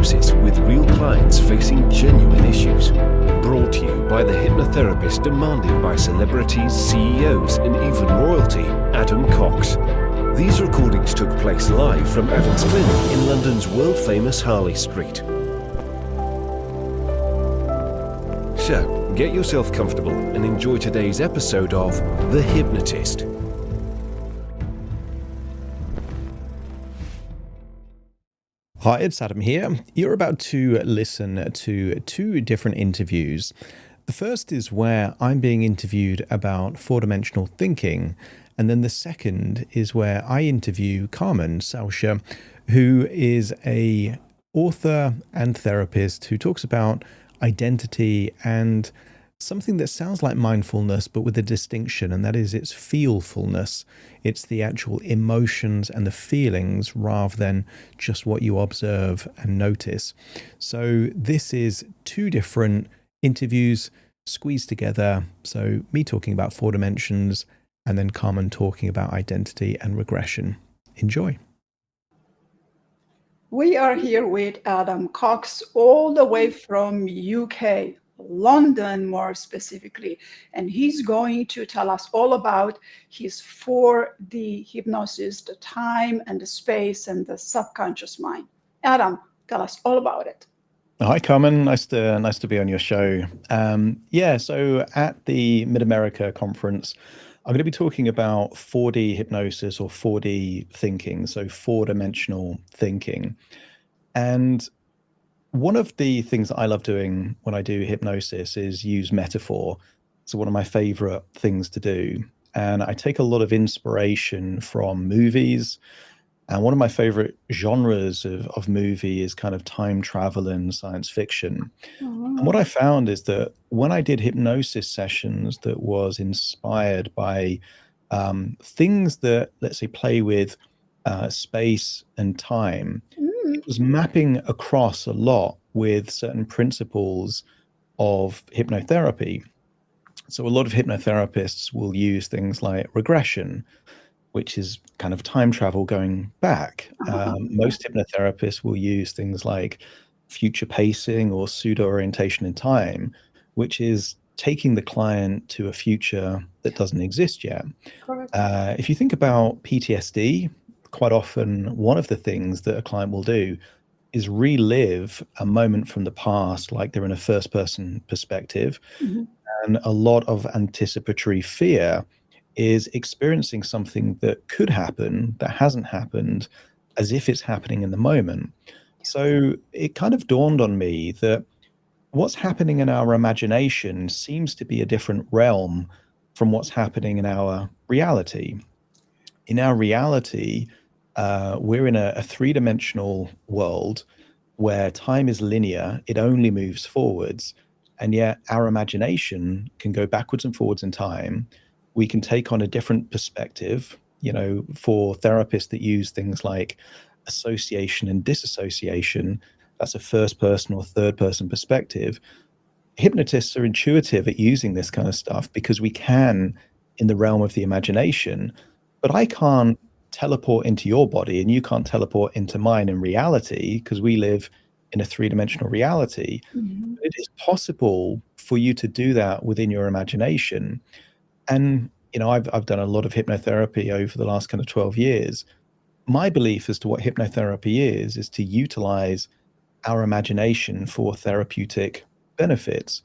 hypnosis with real clients facing genuine issues. Brought to you by the hypnotherapist demanded by celebrities, CEOs, and even royalty, Adam Cox. These recordings took place live from Adam's clinic in London's world-famous Harley Street. So, get yourself comfortable and enjoy today's episode of The Hypnotist. Hi, it's Adam here. You're about to listen to two different interviews. The first is where I'm being interviewed about four-dimensional thinking, and then the second is where I interview Carmen Sauciuc, who is an author and therapist who talks about identity and something that sounds like mindfulness, but with a distinction, and that is it's feelfulness. It's the actual emotions and the feelings rather than just what you observe and notice. So this is two different interviews squeezed together. So me talking about four dimensions and then Carmen talking about identity and regression. Enjoy. We are here with Adam Cox, all the way from UK. London more specifically, and he's going to tell us all about his 4D hypnosis, the time and the space and the subconscious mind. Adam, tell us all about it. Hi, Carmen. Nice to be on your show. So at the Mid-America conference, I'm going to be talking about 4D hypnosis or 4D thinking, so four-dimensional thinking. And one of the things that I love doing when I do hypnosis is use metaphor. It's one of my favorite things to do. And I take a lot of inspiration from movies. And one of my favorite genres of movie is kind of time travel and science fiction. Mm-hmm. And what I found is that when I did hypnosis sessions that was inspired by things that, let's say, play with space and time, it was mapping across a lot with certain principles of hypnotherapy. So a lot of hypnotherapists will use things like regression, which is kind of time travel going back. Most hypnotherapists will use things like future pacing or pseudo orientation in time, which is taking the client to a future that doesn't exist yet. If you think about PTSD, quite often one of the things that a client will do is relive a moment from the past, like they're in a first person perspective. Mm-hmm. And a lot of anticipatory fear is experiencing something that could happen, that hasn't happened, as if it's happening in the moment. So it kind of dawned on me that what's happening in our imagination seems to be a different realm from what's happening in our reality. In our reality, we're in a three-dimensional world where time is linear, it only moves forwards, and yet our imagination can go backwards and forwards in time. We can take on a different perspective, for therapists that use things like association and disassociation, that's a first person or third person perspective. Hypnotists are intuitive at using this kind of stuff because we can in the realm of the imagination, but I can't teleport into your body and you can't teleport into mine in reality because we live in a three-dimensional reality. Mm-hmm. It is possible for you to do that within your imagination. And I've done a lot of hypnotherapy over the last kind of 12 years. My belief as to what hypnotherapy is to utilize our imagination for therapeutic benefits.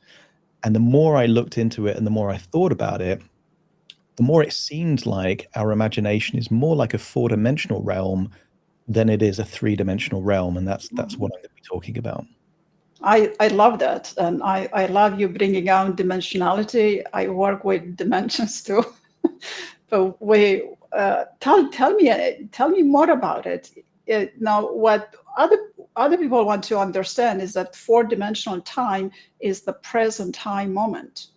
And the more I looked into it and the more I thought about it, the more it seemed like our imagination is more like a four-dimensional realm than it is a three-dimensional realm. And that's what I'm going to be talking about. I love that. And I love you bringing out dimensionality. I work with dimensions too. But tell me more about it. Now, what other people want to understand is that four-dimensional time is the present time moment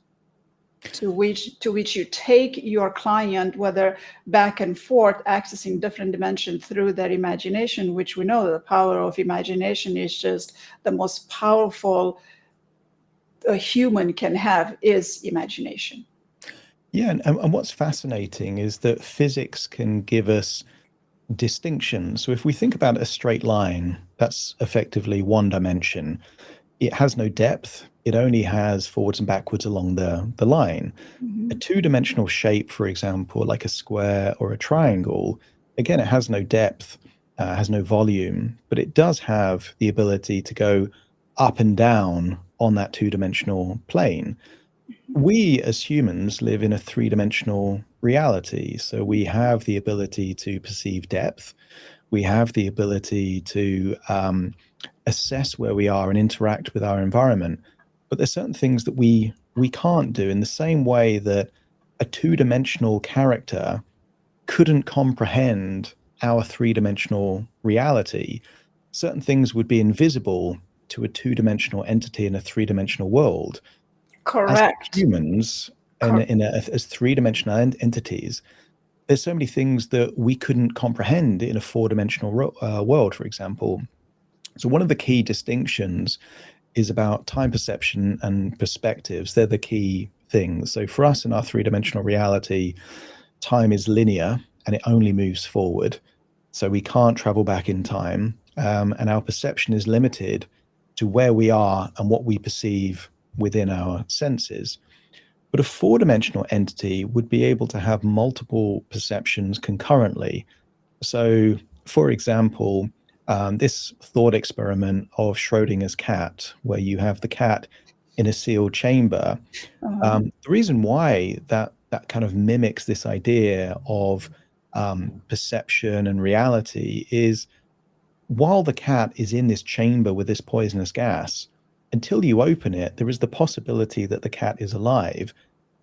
to which you take your client, whether back and forth, accessing different dimensions through their imagination, which we know the power of imagination is just the most powerful a human can have is imagination. Yeah, and what's fascinating is that physics can give us distinction. So if we think about a straight line, that's effectively one dimension. It has no depth. It only has forwards and backwards along the line. A two-dimensional shape, for example, like a square or a triangle, again, it has no depth, has no volume, but it does have the ability to go up and down on that two-dimensional plane. We as humans live in a three-dimensional reality, so we have the ability to perceive depth. We have the ability to assess where we are and interact with our environment. But there's certain things that we can't do, in the same way that a two-dimensional character couldn't comprehend our three-dimensional reality. Certain things would be invisible to a two-dimensional entity in a three-dimensional world. Correct. As humans, as three-dimensional entities, there's so many things that we couldn't comprehend in a four-dimensional world, for example. So one of the key distinctions is about time perception and perspectives. They're the key things. So for us in our three-dimensional reality, time is linear and it only moves forward. So we can't travel back in time. And our perception is limited to where we are and what we perceive within our senses. But a four-dimensional entity would be able to have multiple perceptions concurrently. So, for example, this thought experiment of Schrodinger's cat, where you have the cat in a sealed chamber, the reason why that kind of mimics this idea of perception and reality is, while the cat is in this chamber with this poisonous gas, until you open it, there is the possibility that the cat is alive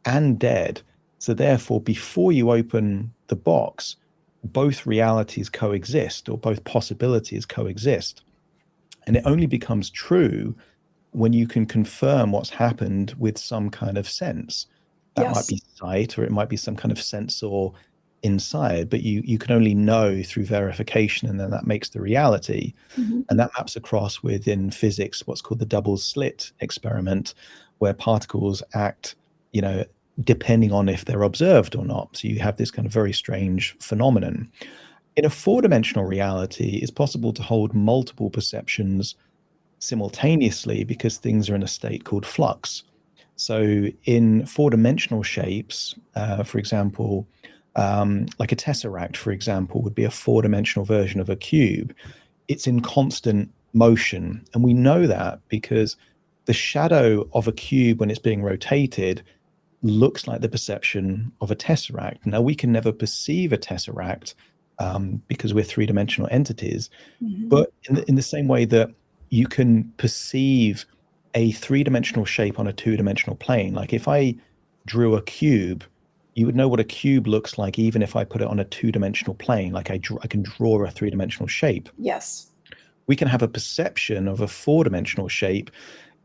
and dead. So therefore, before you open the box, both realities coexist, or both possibilities coexist. And it only becomes true when you can confirm what's happened with some kind of sense. That might be sight, or it might be some kind of sensor inside, but you can only know through verification, and then that makes the reality. And that maps across within physics what's called the double slit experiment, where particles act, depending on if they're observed or not. So you have this kind of very strange phenomenon. In a four-dimensional reality, it's possible to hold multiple perceptions simultaneously because things are in a state called flux. So in four-dimensional shapes, for example, like a tesseract, for example, would be a four-dimensional version of a cube. It's in constant motion. And we know that because the shadow of a cube, when it's being rotated, looks like the perception of a tesseract. Now, we can never perceive a tesseract because we're three-dimensional entities. But in the same way that you can perceive a three-dimensional shape on a two-dimensional plane, like if I drew a cube, you would know what a cube looks like even if I put it on a two-dimensional plane. Like I can draw a three-dimensional shape. Yes. We can have a perception of a four-dimensional shape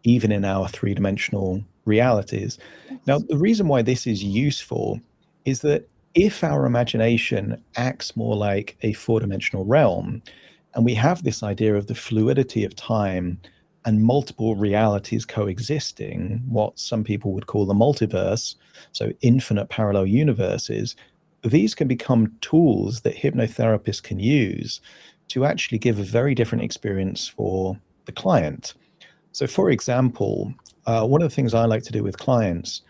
even in our three-dimensional realities. Now, the reason why this is useful is that if our imagination acts more like a four-dimensional realm, and we have this idea of the fluidity of time and multiple realities coexisting, what some people would call the multiverse, so infinite parallel universes, these can become tools that hypnotherapists can use to actually give a very different experience for the client. So for example, one of the things I like to do with clients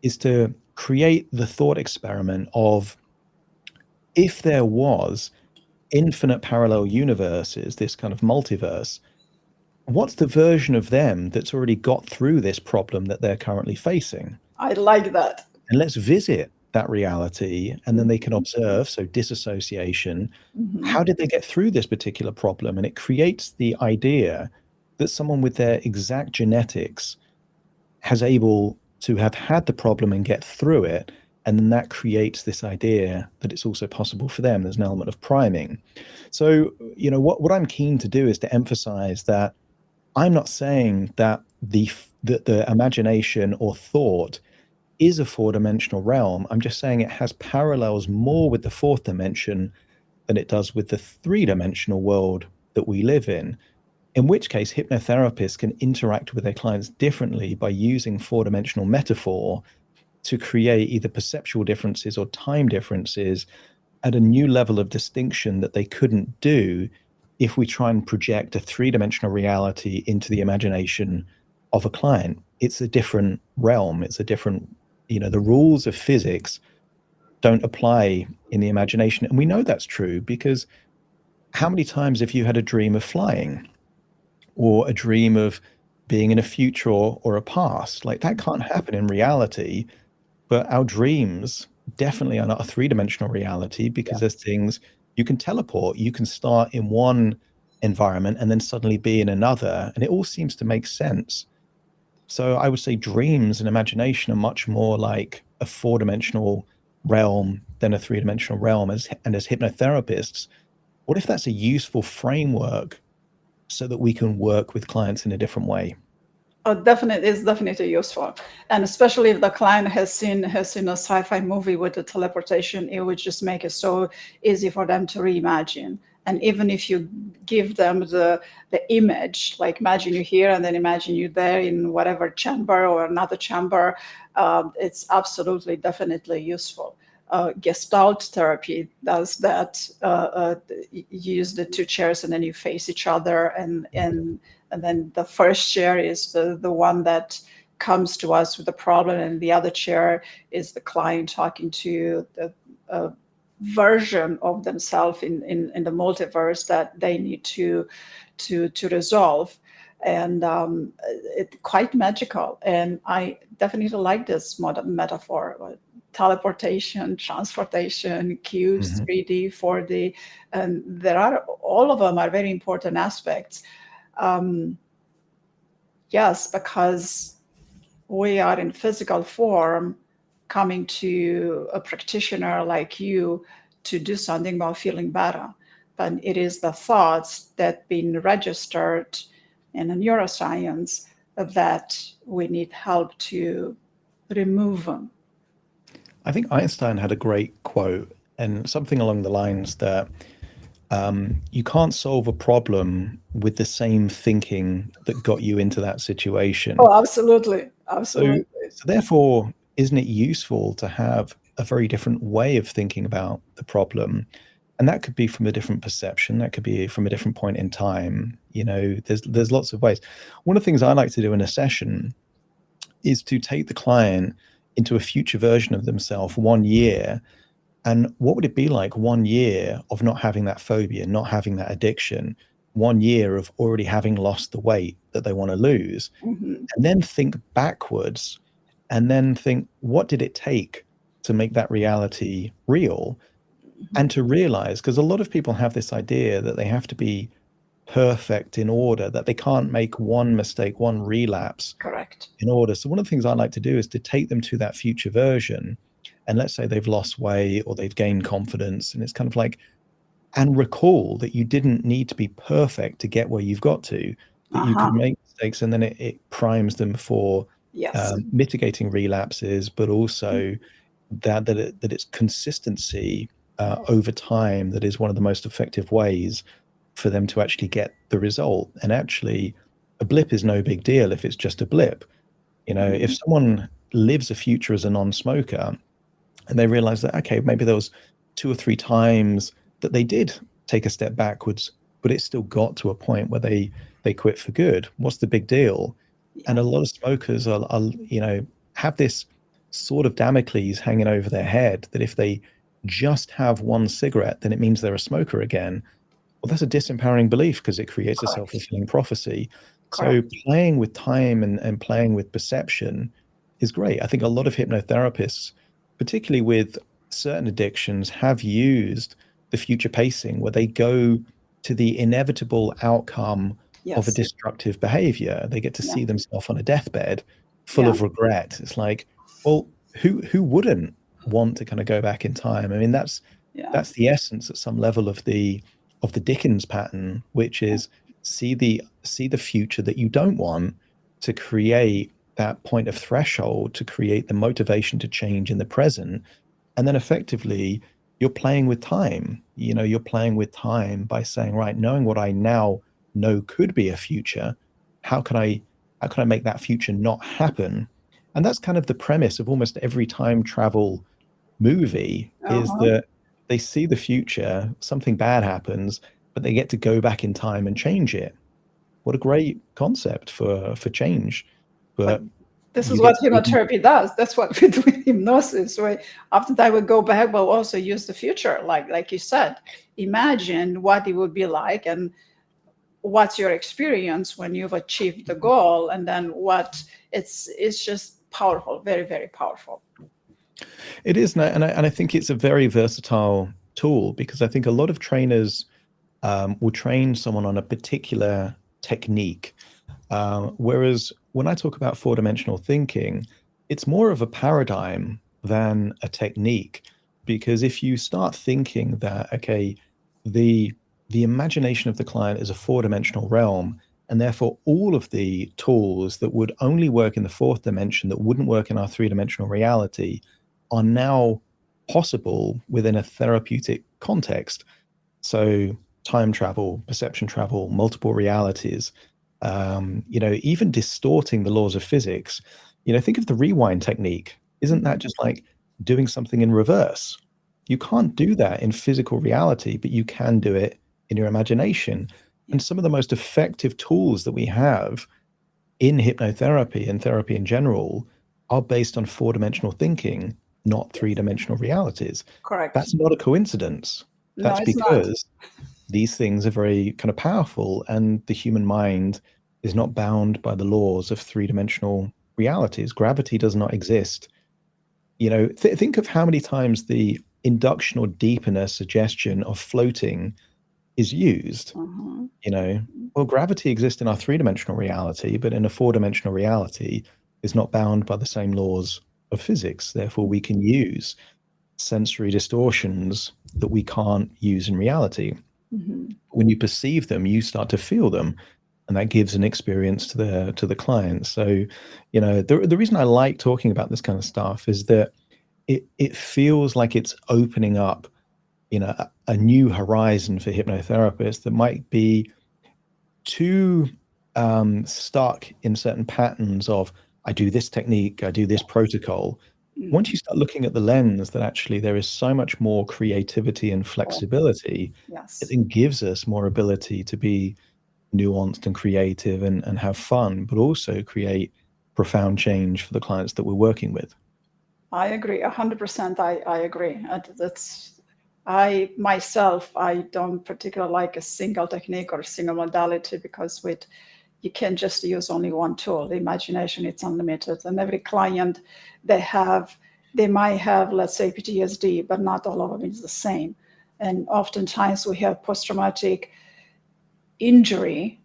is to create the thought experiment of, if there was infinite parallel universes, this kind of multiverse, what's the version of them that's already got through this problem that they're currently facing? I like that. And let's visit that reality, and then they can observe, so disassociation, how did they get through this particular problem? And it creates the idea that someone with their exact genetics has able to have had the problem and get through it. And then that creates this idea that it's also possible for them. There's an element of priming. So, what I'm keen to do is to emphasize that I'm not saying that the imagination or thought is a four-dimensional realm. I'm just saying it has parallels more with the fourth dimension than it does with the three-dimensional world that we live in which case hypnotherapists can interact with their clients differently by using four-dimensional metaphor to create either perceptual differences or time differences at a new level of distinction that they couldn't do if we try and project a three-dimensional reality into the imagination of a client. It's a different realm. It's a different, the rules of physics don't apply in the imagination. And we know that's true because how many times have you had a dream of flying or a dream of being in a future or a past? Like that can't happen in reality, but our dreams definitely are not a three-dimensional reality because there's things you can teleport. You can start in one environment and then suddenly be in another, and it all seems to make sense. So I would say dreams and imagination are much more like a four-dimensional realm than a three-dimensional realm. And as hypnotherapists, what if that's a useful framework so that we can work with clients in a different way? It's definitely useful, and especially if the client has seen a sci-fi movie with the teleportation, it would just make it so easy for them to reimagine. And even if you give them the image, like imagine you here and then imagine you there in whatever chamber or another chamber, it's absolutely definitely useful. Gestalt therapy does that. You use the two chairs and then you face each other, and then the first chair is the one that comes to us with the problem, and the other chair is the client talking to the version of themselves in the multiverse that they need to resolve. And it's quite magical. And I definitely like this metaphor. Teleportation, transportation, cues, 3D, 4D, and all of them are very important aspects. Yes, because we are in physical form coming to a practitioner like you to do something about feeling better. But it is the thoughts that been registered in the neuroscience that we need help to remove them. I think Einstein had a great quote, and something along the lines that you can't solve a problem with the same thinking that got you into that situation. Oh, absolutely. Absolutely. So therefore, isn't it useful to have a very different way of thinking about the problem? And that could be from a different perception. That could be from a different point in time. There's lots of ways. One of the things I like to do in a session is to take the client into a future version of themselves 1 year. And what would it be like 1 year of not having that phobia, not having that addiction, 1 year of already having lost the weight that they want to lose, and then think backwards and then think, what did it take to make that reality real? And to realize, because a lot of people have this idea that they have to be perfect in order, that they can't make one mistake, one relapse. Correct. In order. So one of the things I like to do is to take them to that future version. And let's say they've lost weight or they've gained confidence, and it's kind of like, and recall that you didn't need to be perfect to get where you've got to, that you could make mistakes, and then it primes them for mitigating relapses, but also that it's consistency over time that is one of the most effective ways for them to actually get the result. And actually, a blip is no big deal if it's just a blip. If someone lives a future as a non-smoker and they realize that, okay, maybe there was 2 or 3 times that they did take a step backwards, but it still got to a point where they quit for good. What's the big deal? And a lot of smokers are have this sort of Damocles hanging over their head that if they just have one cigarette, then it means they're a smoker again. Well, that's a disempowering belief because it creates a self-fulfilling prophecy. So playing with time and playing with perception is great. I think a lot of hypnotherapists, particularly with certain addictions, have used the future pacing where they go to the inevitable outcome of a destructive behavior. They get to see themselves on a deathbed full of regret. It's like, well, who wouldn't want to kind of go back in time? I mean, that's the essence at some level of the Dickens pattern, which is see the future that you don't want, to create that point of threshold, to create the motivation to change in the present. And then effectively you're playing with time. You're playing with time by saying, right, knowing what I now know could be a future, how can I make that future not happen? And that's kind of the premise of almost every time travel movie, is that they see the future, something bad happens, but they get to go back in time and change it. What a great concept for change. But this you is get what to go back. hypnotherapy does. That's what we do in hypnosis. Right? After that, we go back, but also use the future, like you said. Imagine what it would be like, and what's your experience when you've achieved the goal, and then what it's just powerful, very, very powerful. It is, and I think it's a very versatile tool, because I think a lot of trainers will train someone on a particular technique. Whereas when I talk about four-dimensional thinking, it's more of a paradigm than a technique. Because if you start thinking that, okay, the imagination of the client is a four-dimensional realm, and therefore all of the tools that would only work in the fourth dimension, that wouldn't work in our three-dimensional reality, are now possible within a therapeutic context. So time travel, perception travel, multiple realities, even distorting the laws of physics. Think of the rewind technique. Isn't that just like doing something in reverse? You can't do that in physical reality, but you can do it in your imagination. And some of the most effective tools that we have in hypnotherapy and therapy in general are based on four-dimensional thinking, not three-dimensional realities. Correct. That's not a coincidence. That's because these things are very kind of powerful, and the human mind is not bound by the laws of three-dimensional realities. Gravity does not exist. Think of how many times the induction or deepener suggestion of floating is used. Well, gravity exists in our three-dimensional reality, but in a four-dimensional reality is not bound by the same laws of physics. Therefore, we can use sensory distortions that we can't use in reality. When you perceive them, you start to feel them, and that gives an experience to the client. So, the reason I like talking about this kind of stuff is that it feels like it's opening up, a new horizon for hypnotherapists that might be too stuck in certain patterns of, I do this technique, I do this protocol. Once you start looking at the lens that actually there is so much more creativity and flexibility, it then gives us more ability to be nuanced and creative and have fun, but also create profound change for the clients that we're working with. I agree 100%. I agree. I myself, I don't particularly like a single technique or a single modality, because you can't just use only one tool. The imagination, it's unlimited, and every client they might have, let's say, PTSD, but not all of them is the same. And oftentimes we have post-traumatic injury,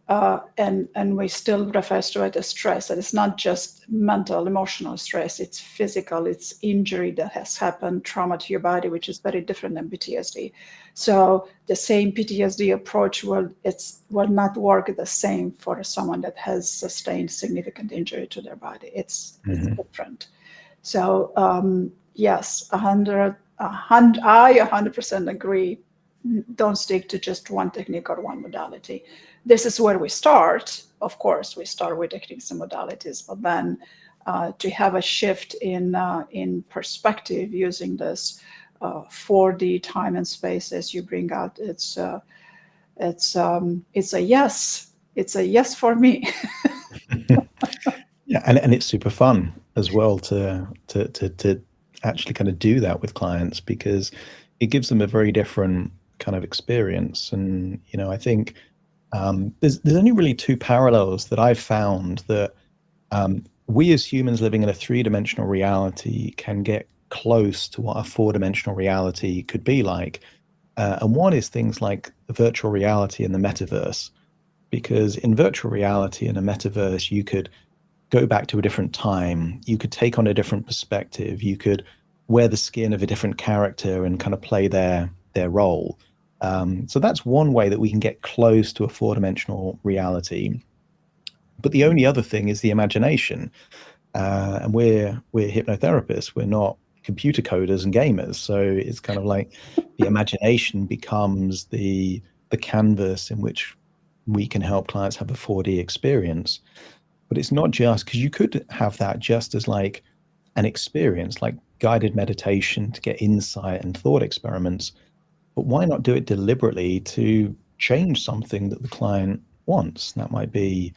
and we still refer to it as stress. And it's not just mental, emotional stress, it's physical, it's injury that has happened, trauma to your body, which is very different than PTSD. So the same PTSD approach will not work the same for someone that has sustained significant injury to their body. It's different. So yes, I 100% agree. Don't stick to just one technique or one modality. This is where we start. Of course, we start with techniques and modalities, but then to have a shift in perspective using this 4D time and space, as you bring out, it's a yes. It's a yes for me. Yeah, and it's super fun as well to actually kind of do that with clients, because it gives them a very different kind of experience. And I think there's only really two parallels that I've found that we as humans living in a three-dimensional reality can get close to what a four-dimensional reality could be like. And one is things like virtual reality and the metaverse, because in virtual reality and a metaverse, you could go back to a different time, you could take on a different perspective, you could wear the skin of a different character and kind of play their role. So that's one way that we can get close to a four-dimensional reality. But the only other thing is the imagination. And we're hypnotherapists, we're not computer coders and gamers. So it's kind of like the imagination becomes the canvas in which we can help clients have a 4D experience. But it's not just, because you could have that just as like an experience, like guided meditation to get insight and thought experiments, but why not do it deliberately to change something that the client wants? That might be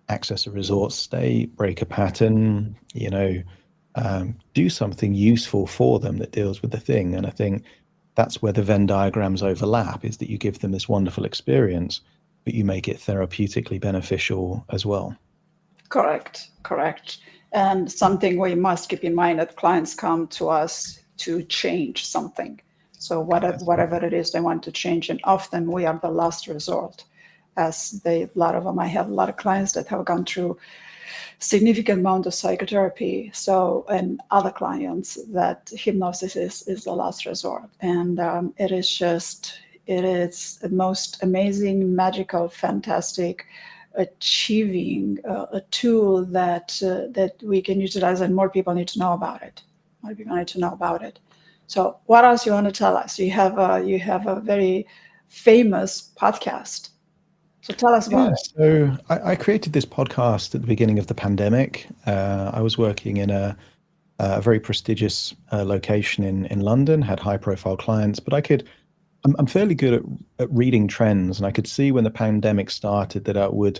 access a resort stay, break a pattern, do something useful for them that deals with the thing. And I think that's where the Venn diagrams overlap, is that you give them this wonderful experience, but you make it therapeutically beneficial as well. Correct. And something we must keep in mind that clients come to us to change something. So whatever it is they want to change, and often we are the last resort. As a lot of them, I have a lot of clients that have gone through significant amount of psychotherapy. So, and other clients that hypnosis is the last resort. And it is the most amazing, magical, fantastic, achieving a tool that we can utilize, and more people need to know about it. So what else you want to tell us? You have a very famous podcast. So tell us about it. So I created this podcast at the beginning of the pandemic. I was working in a very prestigious location in London, had high profile clients, but I'm fairly good at reading trends, and I could see when the pandemic started that I was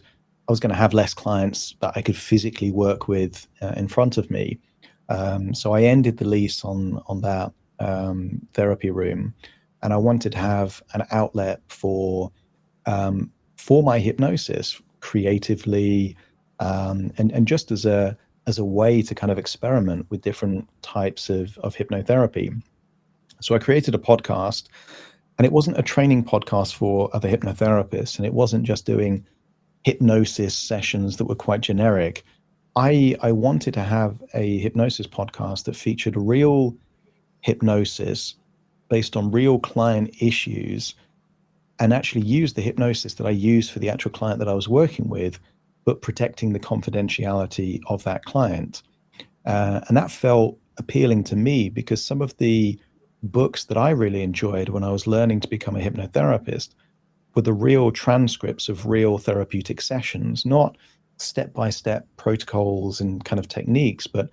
going to have less clients that I could physically work with in front of me. So I ended the lease on that therapy room, and I wanted to have an outlet for my hypnosis creatively, and just as a way to kind of experiment with different types of hypnotherapy. So I created a podcast, and it wasn't a training podcast for other hypnotherapists, and it wasn't just doing hypnosis sessions that were quite generic. I wanted to have a hypnosis podcast that featured real hypnosis based on real client issues, and actually use the hypnosis that I used for the actual client that I was working with, but protecting the confidentiality of that client. And that felt appealing to me because some of the books that I really enjoyed when I was learning to become a hypnotherapist were the real transcripts of real therapeutic sessions, not step-by-step protocols and kind of techniques, but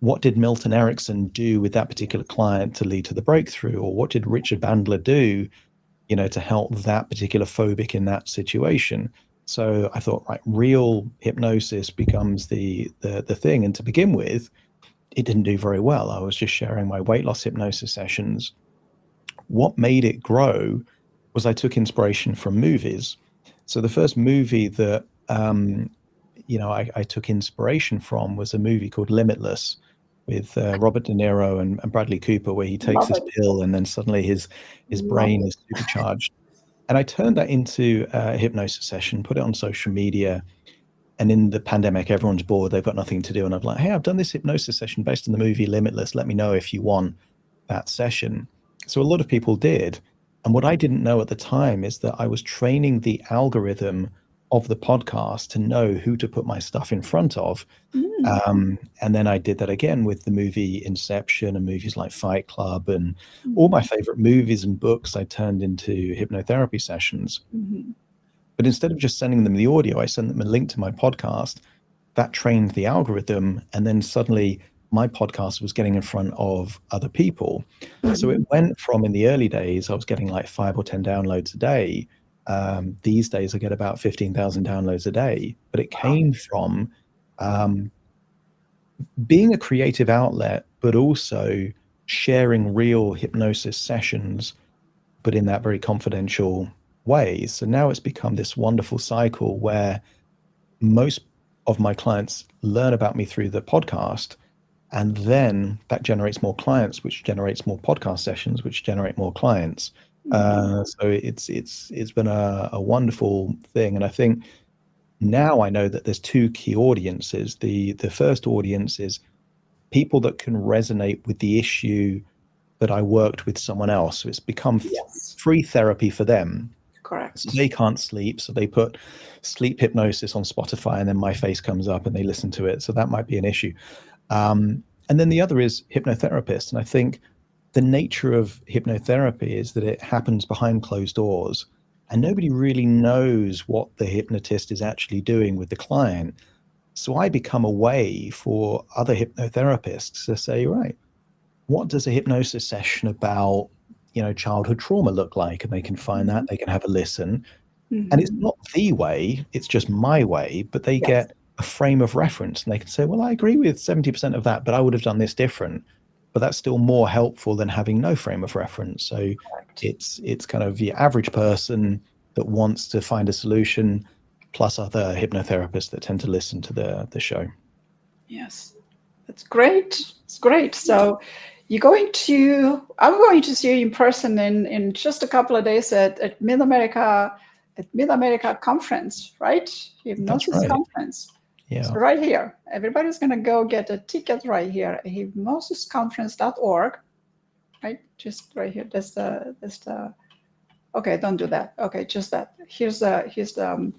what did Milton Erickson do with that particular client to lead to the breakthrough? Or what did Richard Bandler do, to help that particular phobic in that situation? So I thought, right, real hypnosis becomes the thing. And to begin with, it didn't do very well. I was just sharing my weight loss hypnosis sessions. What made it grow was I took inspiration from movies. So the first movie that I took inspiration from was a movie called Limitless with Robert De Niro and Bradley Cooper, where he takes this pill and then suddenly his brain is supercharged. And I turned that into a hypnosis session, put it on social media. And in the pandemic, everyone's bored, they've got nothing to do. And I'm like, hey, I've done this hypnosis session based on the movie Limitless. Let me know if you want that session. So a lot of people did. And what I didn't know at the time is that I was training the algorithm of the podcast to know who to put my stuff in front of. And then I did that again with the movie Inception and movies like Fight Club, and all my favorite movies and books I turned into hypnotherapy sessions. But instead of just sending them the audio, I sent them a link to my podcast. That trained the algorithm, and then suddenly my podcast was getting in front of other people. So it went from, in the early days, I was getting like 5 or 10 downloads a day. These days I get about 15,000 downloads a day. But it came from being a creative outlet, but also sharing real hypnosis sessions, but in that very confidential way. So now it's become this wonderful cycle where most of my clients learn about me through the podcast, and then that generates more clients, which generates more podcast sessions, which generate more clients. So it's been a wonderful thing. And I think now I know that there's 2 key audiences. The first audience is people that can resonate with the issue that I worked with someone else. So it's become free therapy for them. Correct. So they can't sleep, so they put sleep hypnosis on Spotify, and then my face comes up and they listen to it. So that might be an issue. And then the other is hypnotherapists. And I think the nature of hypnotherapy is that it happens behind closed doors, and nobody really knows what the hypnotist is actually doing with the client. So I become a way for other hypnotherapists to say, right, what does a hypnosis session about, childhood trauma look like? And they can find that, they can have a listen. And it's not the way, it's just my way, but they Yes. get a frame of reference and they can say, well, I agree with 70% of that, but I would have done this different. But that's still more helpful than having no frame of reference. So Correct. it's kind of the average person that wants to find a solution, plus other hypnotherapists that tend to listen to the show. Yes, that's great. It's great. So I'm going to see you in person in just a couple of days at Mid-America Conference, right? Hypnosis right. Conference. Yeah. So right here, everybody's going to go get a ticket right here, hypnosisconference.org, right? Just right here. That's the, okay, don't do that. Okay, just that. Here's the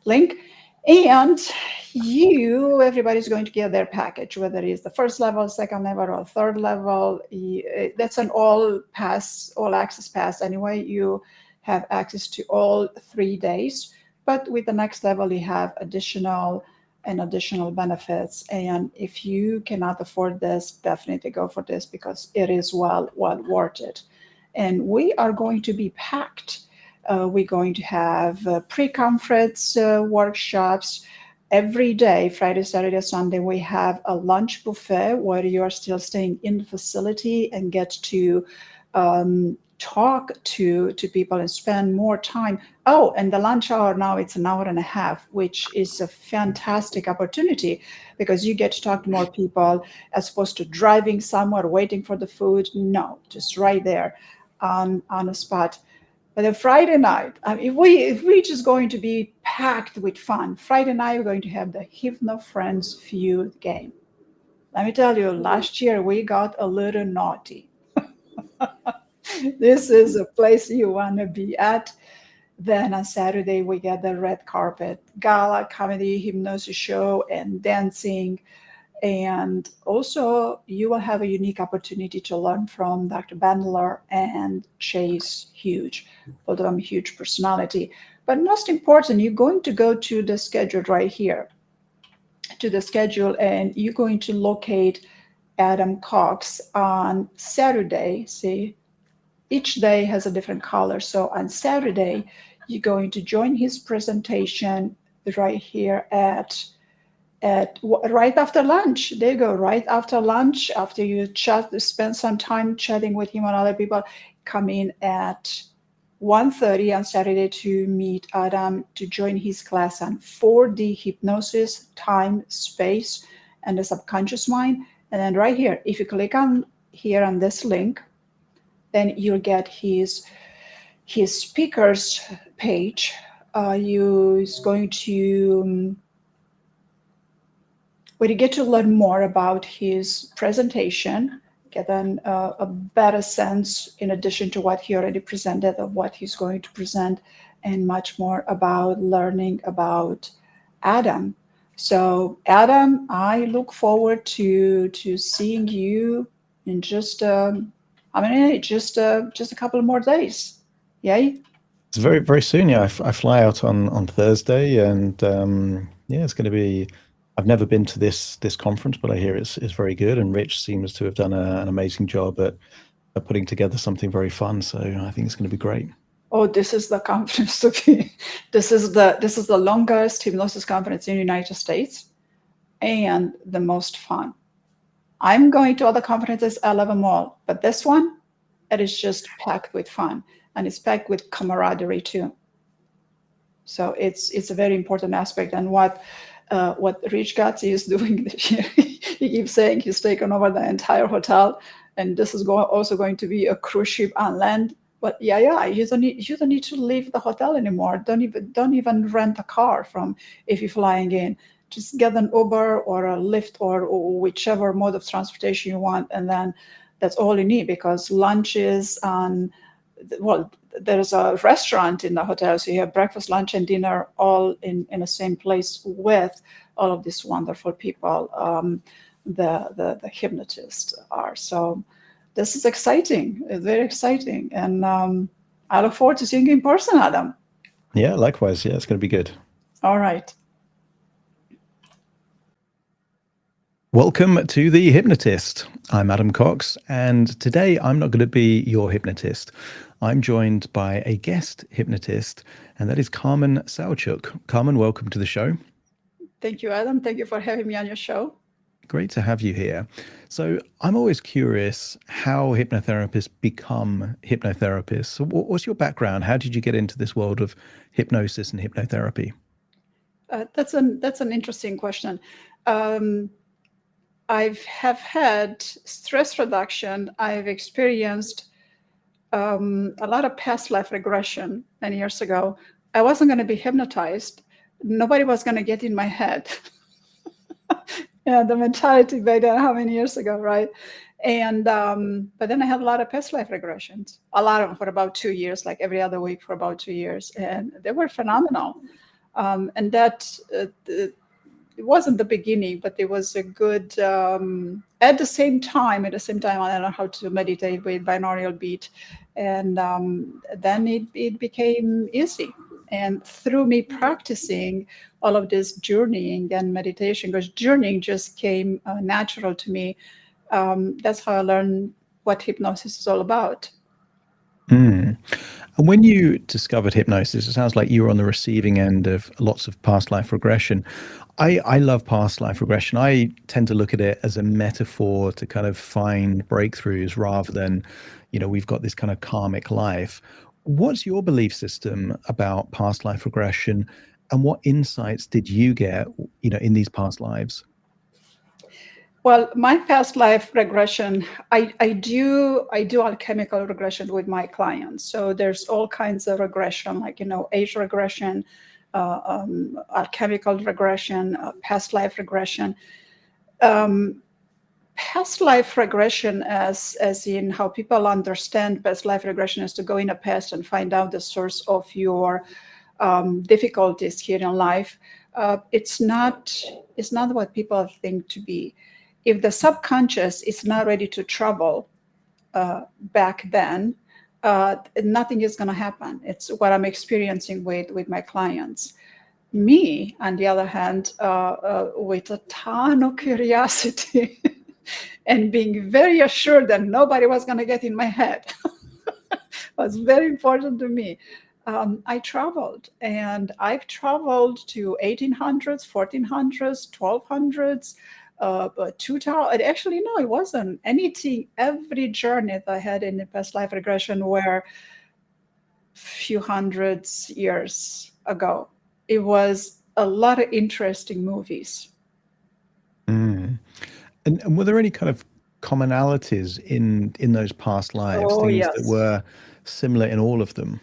link. And everybody's going to get their package, whether it's the first level, second level, or third level. That's an all access pass anyway. You have access to all 3 days, but with the next level, you have additional benefits. And if you cannot afford this, definitely go for this, because it is well worth it. And we are going to be packed. We're going to have pre-conference workshops every day, Friday, Saturday, Sunday. We have a lunch buffet where you are still staying in the facility and get to talk to people and spend more time. Oh, and the lunch hour now, it's an hour and a half, which is a fantastic opportunity, because you get to talk to more people as opposed to driving somewhere, waiting for the food. No, just right there on the spot. But then Friday night, if we're just going to be packed with fun, Friday night we're going to have the Hypno Friends Feud game. Let me tell you, last year we got a little naughty. This is a place you want to be at. Then on Saturday we get the red carpet gala, comedy, hypnosis show, and dancing. And also, you will have a unique opportunity to learn from Dr. Bandler and Chase Huge, both of them huge personality. But most important, you're going to go to the schedule right here, and you're going to locate Adam Cox on Saturday. See, each day has a different color. So on Saturday, you're going to join his presentation right here at right after lunch. There you go, right after lunch, after you spend some time chatting with him and other people. Come in at 1:30 on Saturday to meet Adam, to join his class on 4D hypnosis, time, space, and the subconscious mind. And then right here, if you click on here on this link, then you'll get his speakers page. Is going to where you get to learn more about his presentation, get a better sense, in addition to what he already presented, of what he's going to present, and much more about learning about Adam. So Adam, I look forward to seeing you in just a couple more days. Yay? It's very, very soon. Yeah, I fly out on Thursday, and yeah, it's going to be. I've never been to this conference, but I hear it's very good, and Rich seems to have done an amazing job at putting together something very fun. So I think it's going to be great. Oh, this is the conference to be. This is the longest hypnosis conference in the United States, and the most fun. I'm going to other conferences, I love them all, but this one, it is just packed with fun, and it's packed with camaraderie too. So it's a very important aspect. And what Rich Gatzi is doing this year, he keeps saying he's taken over the entire hotel, and this is also going to be a cruise ship on land. But yeah, you don't need to leave the hotel anymore. Don't even rent a car if you're flying in. Just get an Uber or a Lyft or whichever mode of transportation you want, and then that's all you need, because lunch is on. Well, there's a restaurant in the hotel, so you have breakfast, lunch, and dinner all in the same place with all of these wonderful people. The hypnotists are. So this is exciting. It's very exciting, and I look forward to seeing you in person, Adam. Yeah, likewise. Yeah, it's going to be good. All right. Welcome to The Hypnotist. I'm Adam Cox, and today I'm not going to be your hypnotist. I'm joined by a guest hypnotist, and that is Carmen Sauciuc. Carmen, welcome to the show. Thank you, Adam. Thank you for having me on your show. Great to have you here. So I'm always curious how hypnotherapists become hypnotherapists. So what's your background? How did you get into this world of hypnosis and hypnotherapy? That's an interesting question. I have had stress reduction. I've experienced a lot of past life regression many years ago. I wasn't going to be hypnotized. Nobody was going to get in my head. Yeah, the mentality back then, how many years ago, right? And but then I had a lot of past life regressions, a lot of them for about 2 years, like every other week for about 2 years, and they were phenomenal. And that it wasn't the beginning, but it was a good. At the same time, I learned how to meditate with binaural beat, and then it became easy. And through me practicing all of this journeying and meditation, because journeying just came natural to me. That's how I learned what hypnosis is all about. Mm. And when you discovered hypnosis, it sounds like you were on the receiving end of lots of past life regression. I love past life regression. I tend to look at it as a metaphor to kind of find breakthroughs rather than, we've got this kind of karmic life. What's your belief system about past life regression, and what insights did you get, in these past lives? Well, my past life regression, I do alchemical regression with my clients. So there's all kinds of regression, like age regression, alchemical regression, past life regression. Past life regression, as in how people understand past life regression, is to go in the past and find out the source of your difficulties here in life. It's not what people think to be. If the subconscious is not ready to travel back then, nothing is going to happen. It's what I'm experiencing with my clients. Me, on the other hand, with a ton of curiosity and being very assured that nobody was going to get in my head, was very important to me. I traveled, and I've traveled to 1800s, 1400s, 1200s, but 2000. Actually, no, it wasn't anything. Every journey that I had in the past life regression were few hundreds years ago. It was a lot of interesting movies. Mm. And were there any kind of commonalities in those past lives, Oh, things yes. that were similar in all of them?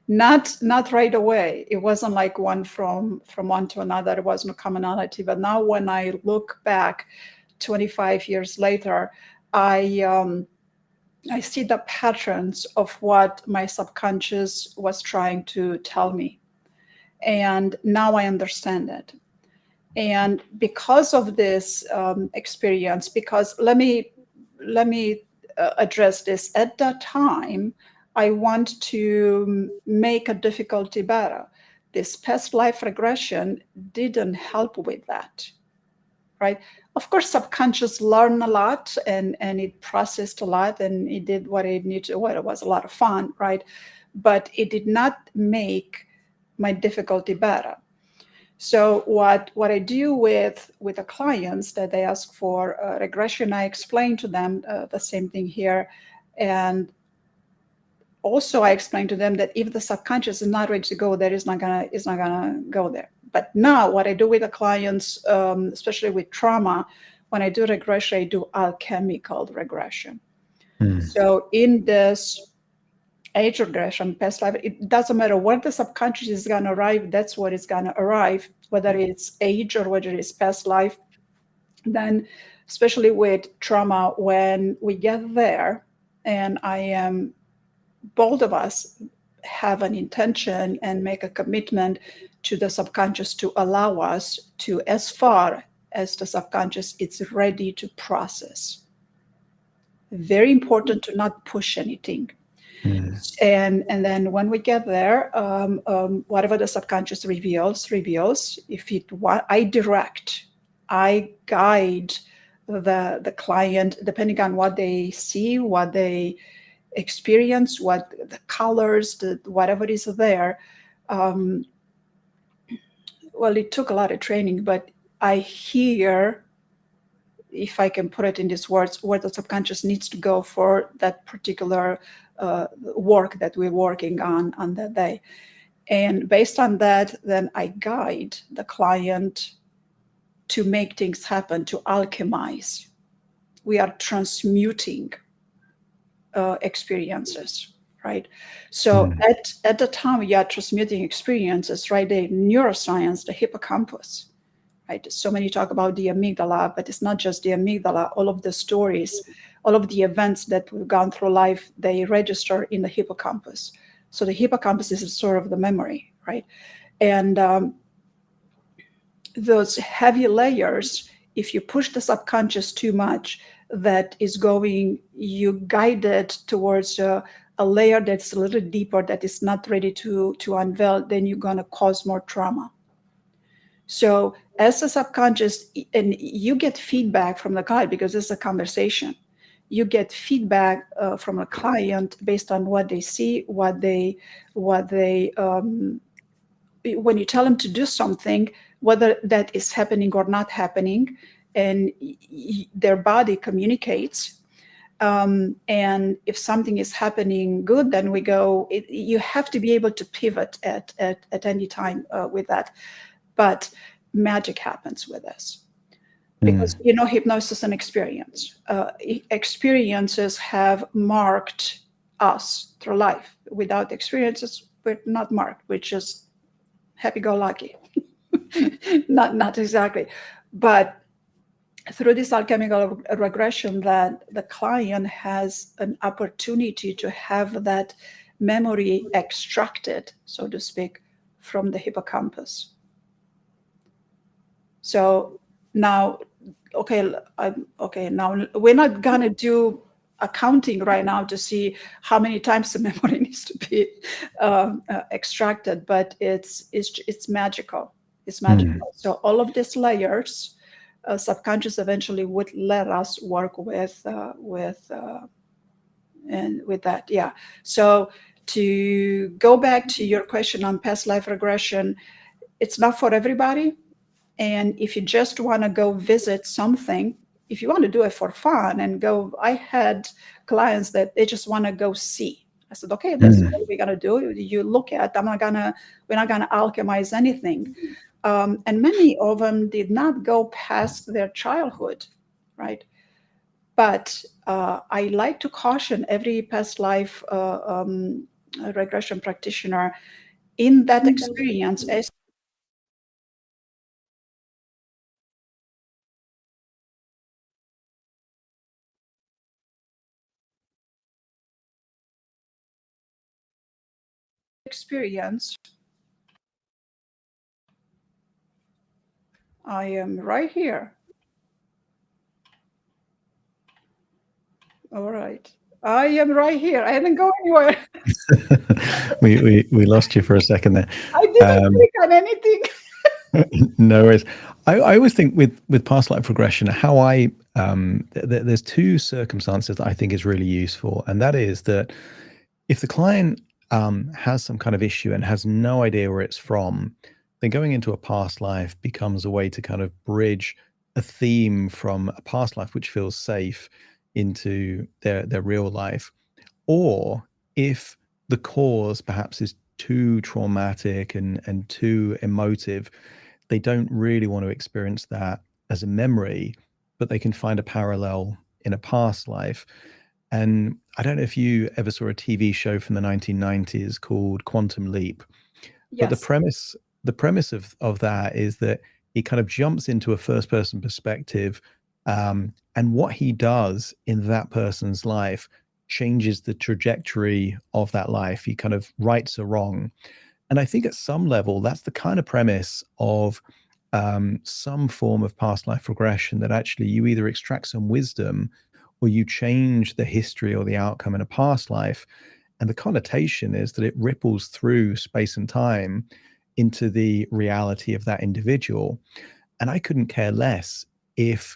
Not right away. It wasn't like one from one to another. There was no commonality. But now when I look back 25 years later, I see the patterns of what my subconscious was trying to tell me. And now I understand it. And because of this experience, because let me address this. At that time, I want to make a difficulty better. This past life regression didn't help with that, right? Of course, subconscious learned a lot and it processed a lot and it did what it needed to. Well, it was a lot of fun, right? But it did not make my difficulty better. So what I do with the clients that they ask for regression, I explain to them the same thing here. And also I explain to them that if the subconscious is not ready to go there, it's not gonna go there. But now what I do with the clients, especially with trauma, when I do regression, I do alchemical regression. So in this age regression, past life, it doesn't matter where the subconscious is going to arrive, that's what it's going to arrive, whether it's age or whether it's past life. Then, especially with trauma, when we get there, and both of us have an intention and make a commitment to the subconscious to allow us to, as far as the subconscious is ready to process. Very important to not push anything. And then when we get there, whatever the subconscious reveals. If I direct, I guide the client, depending on what they see, what they experience, what the colors, whatever is there. Well, it took a lot of training, but I hear, if I can put it in these words, where the subconscious needs to go for that particular work that we're working on that day. And based on that, then I guide the client to make things happen, to alchemize. We are transmuting experiences, right? So at the time we are transmuting experiences, right? The neuroscience, the hippocampus, right? So many talk about the amygdala, but it's not just the amygdala. All of the stories, all of the events that we've gone through life, they register in the hippocampus. So the hippocampus is a sort of the memory, right? And those heavy layers, if you push the subconscious too much, that is going, you guide it towards a layer that's a little deeper, that is not ready to unveil, then you're going to cause more trauma. So as a subconscious, and you get feedback from the client, because it's a conversation, you get feedback from a client based on what they see, what they when you tell them to do something, whether that is happening or not happening, and their body communicates. And if something is happening good, then we go, you have to be able to pivot at any time with that. But magic happens with this. Because, hypnosis and experience. Experiences have marked us through life. Without experiences, we're not marked. We're just happy-go-lucky. not exactly. But through this alchemical regression, that the client has an opportunity to have that memory extracted, so to speak, from the hippocampus. So now, now we're not gonna do accounting right now to see how many times the memory needs to be extracted, but it's magical. It's magical. So all of these layers, subconscious eventually would let us work with and with that. Yeah. So to go back to your question on past life regression, it's not for everybody. And if you just want to go visit something, if you want to do it for fun and go, I had clients that they just want to go see. I said, okay, that's what we're gonna do. You look at, we're not gonna alchemize anything. And many of them did not go past their childhood, right? But I like to caution every past life regression practitioner in that experience, as experience. I am right here. All right. I am right here. I didn't go anywhere. we lost you for a second there. I didn't click on anything. No worries. I always think with past life regression, how there's two circumstances that I think is really useful, and that is that if the client has some kind of issue and has no idea where it's from, then going into a past life becomes a way to kind of bridge a theme from a past life which feels safe into their real life. Or if the cause perhaps is too traumatic and too emotive, they don't really want to experience that as a memory, but they can find a parallel in a past life. And I don't know if you ever saw a TV show from the 1990s called Quantum Leap, but Yes. the premise of that is that he kind of jumps into a first person perspective, and what he does in that person's life changes the trajectory of that life. He kind of rights a wrong. And I think at some level, that's the kind of premise of some form of past life regression, that actually you either extract some wisdom or you change the history or the outcome in a past life. And the connotation is that it ripples through space and time into the reality of that individual. And I couldn't care less if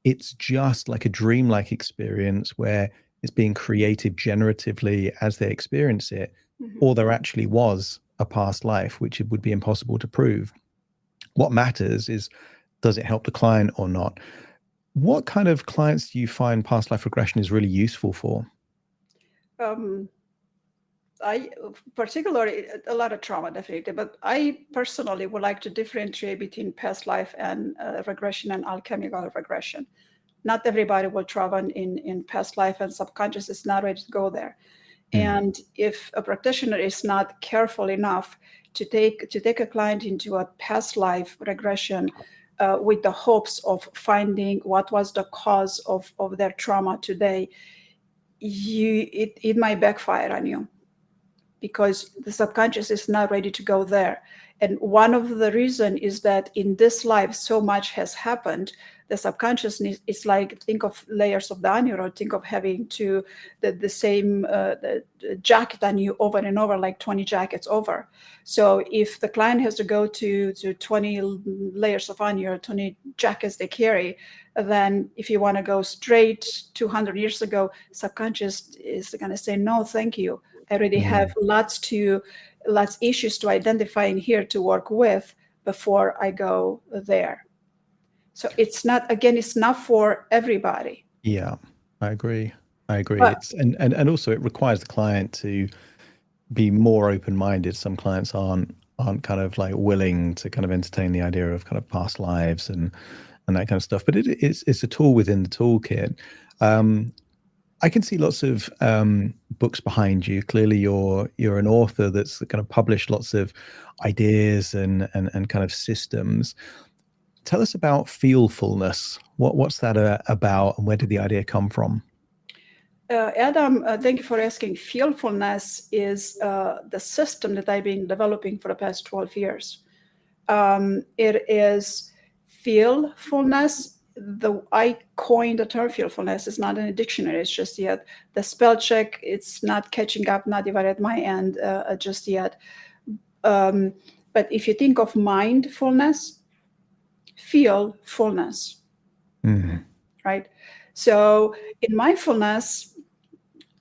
it's just like a dreamlike experience where it's being created generatively as they experience it, or there actually was a past life, which it would be impossible to prove. What matters is, does it help the client or not? What kind of clients do you find past life regression is really useful for? I particularly a lot of trauma, definitely, but I personally would like to differentiate between past life and regression and alchemical regression. Not everybody will travel in past life, and subconscious is not ready to go there. And if a practitioner is not careful enough to take a client into a past life regression with the hopes of finding what was the cause of their trauma today, it might backfire on you, because the subconscious is not ready to go there. And one of the reasons is that in this life, so much has happened. The subconscious is like, think of layers of the onion, or think of having the same the jacket on you over and over, like 20 jackets over. So if the client has to go to 20 layers of onion, or 20 jackets they carry, then if you want to go straight 200 years ago, subconscious is going to say, no, thank you. I already have lots issues to identify in here to work with before I go there. So it's not for everybody. Yeah, I agree. But, It's and also it requires the client to be more open-minded. Some clients aren't kind of like willing to kind of entertain the idea of kind of past lives and that kind of stuff. But it's a tool within the toolkit. I can see lots of books behind you. Clearly, you're an author that's kind of published lots of ideas and kind of systems. Tell us about Feelfulness. What's that about, and where did the idea come from? Adam, thank you for asking. Feelfulness is the system that I've been developing for the past 12 years. It is feelfulness. I coined the term feelfulness. It's not in a dictionary. It's just yet. The spell check, it's not catching up, not even at my end just yet. But if you think of mindfulness, feelfulness, right? So in mindfulness,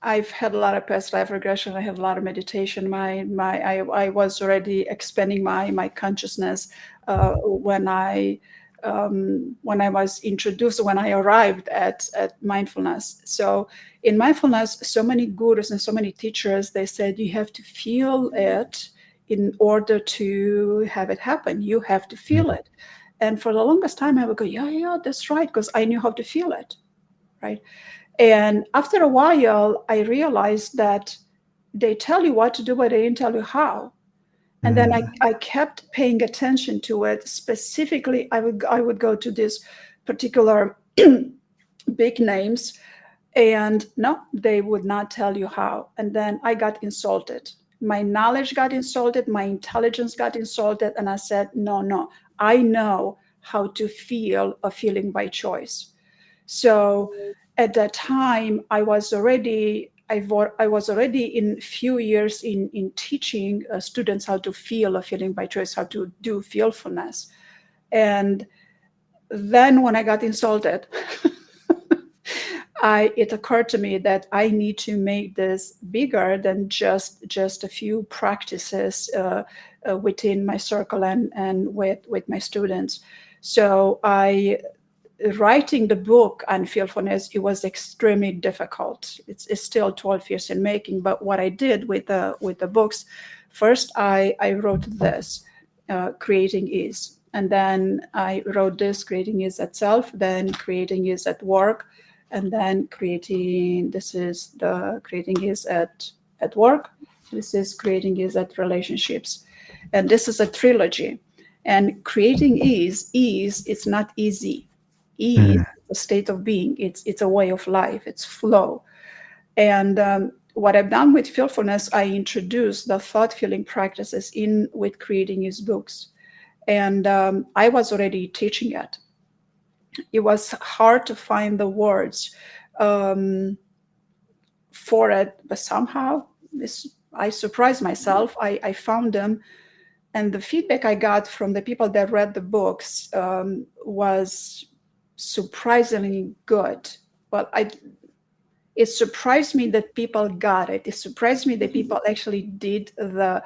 I've had a lot of past life regression. I have a lot of meditation. I was already expanding my consciousness when I was introduced, when I arrived at mindfulness. So in mindfulness, so many gurus and so many teachers, they said you have to feel it in order to have it happen. You have to feel it. And for the longest time, I would go, yeah, that's right, because I knew how to feel it, right? And after a while, I realized that they tell you what to do, but they didn't tell you how. And then I kept paying attention to it. Specifically, I would go to this particular big names, and no, they would not tell you how. And then I got insulted. My knowledge got insulted. My intelligence got insulted. And I said, no, I know how to feel a feeling by choice. So at that time, I was already in few years in teaching students how to feel a feeling by choice, how to do feelfulness. And then when I got insulted, it occurred to me that I need to make this bigger than just a few practices within my circle and with my students. So writing the book on feelfulness, it was extremely difficult. It's still 12 years in making. But what I did with the books, first I wrote this, Creating Ease. And then I wrote this, Creating Ease at Self, then Creating Ease at Work, and then Creating Ease at Work. This is Creating Ease at Relationships. And this is a trilogy. And Creating Ease, it's not easy. Ease, a state of being. It's a way of life. It's flow. And what I've done with Feelfulness, I introduced the thought feeling practices in with Creating Ease books. And I was already teaching it. It was hard to find the words for it, but somehow I surprised myself. I found them. And the feedback I got from the people that read the books was surprisingly good. Well, it surprised me that people got it. It surprised me that people actually did the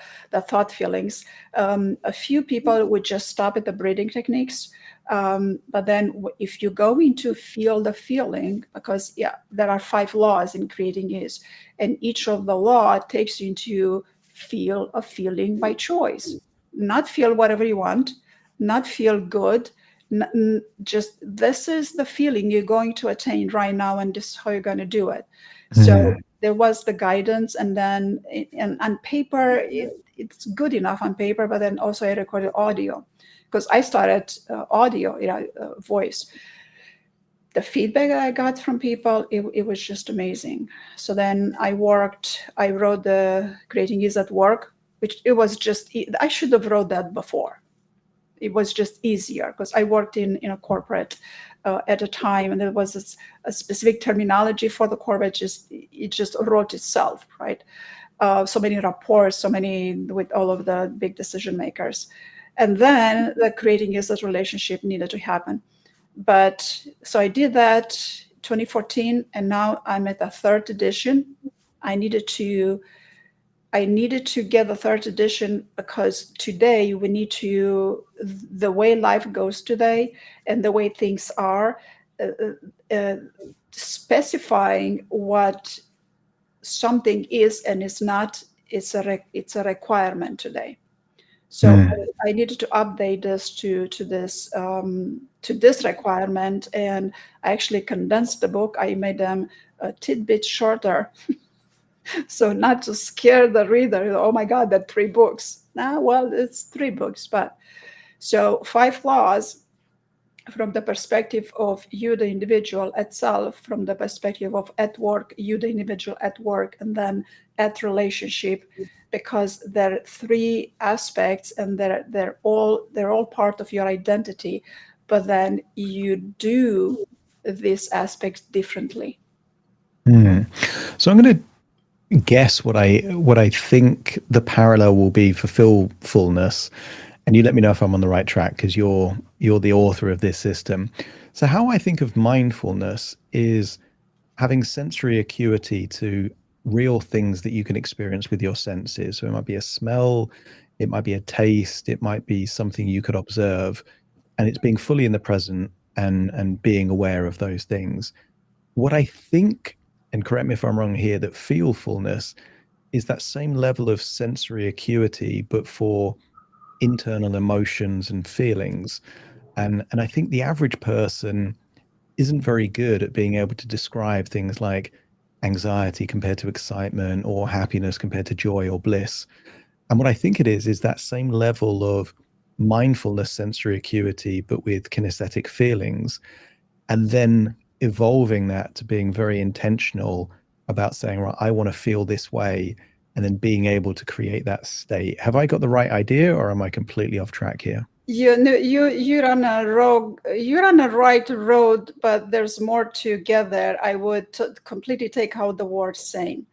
thought feelings. A few people would just stop at the breathing techniques. But then if you go into feel the feeling, because there are 5 laws in creating is, and each of the law takes you into feel a feeling by choice. Not feel whatever you want, not feel good, just this is the feeling you're going to attain right now, and this is how you're going to do it. So there was the guidance, and then on paper it's good enough on paper, but then also I recorded audio, because I started audio, voice. The feedback that I got from people, it was just amazing. So then I wrote the Creating Ease at Work, which it was just, I should have wrote that before. It was just easier because I worked in a corporate at a time, and there was a specific terminology for the corporate. It just wrote itself, right? So many reports, so many with all of the big decision makers, and then the Creating is that relationship needed to happen. But so I did that 2014, and now I'm at the 3rd edition. I needed to get the 3rd edition because today we need to, the way life goes today and the way things are, specifying what something is and is not, it's a requirement today. So I needed to update this to this requirement, and I actually condensed the book. I made them a tidbit shorter. So not to scare the reader, oh my God, that 3 books. Well, it's 3 books, but so 5 laws from the perspective of you, the individual itself, from the perspective of at work, you, the individual at work, and then at relationship, because there are 3 aspects, and they're all part of your identity, but then you do these aspects differently. So I'm going to guess what I think the parallel will be for Feelfulness, and you let me know if I'm on the right track, because you're the author of this system. So how I think of mindfulness is having sensory acuity to real things that you can experience with your senses. So it might be a smell, it might be a taste, it might be something you could observe, and it's being fully in the present and being aware of those things. What I think, and correct me if I'm wrong here, that feelfulness is that same level of sensory acuity, but for internal emotions and feelings. And I think the average person isn't very good at being able to describe things like anxiety compared to excitement, or happiness compared to joy or bliss. And what I think it is that same level of mindfulness, sensory acuity, but with kinesthetic feelings, and then evolving that to being very intentional about saying, right, I want to feel this way, and then being able to create that state. Have I got the right idea, or am I completely off track here? You're on a right road, but there's more to get there. I would completely take out the word sane,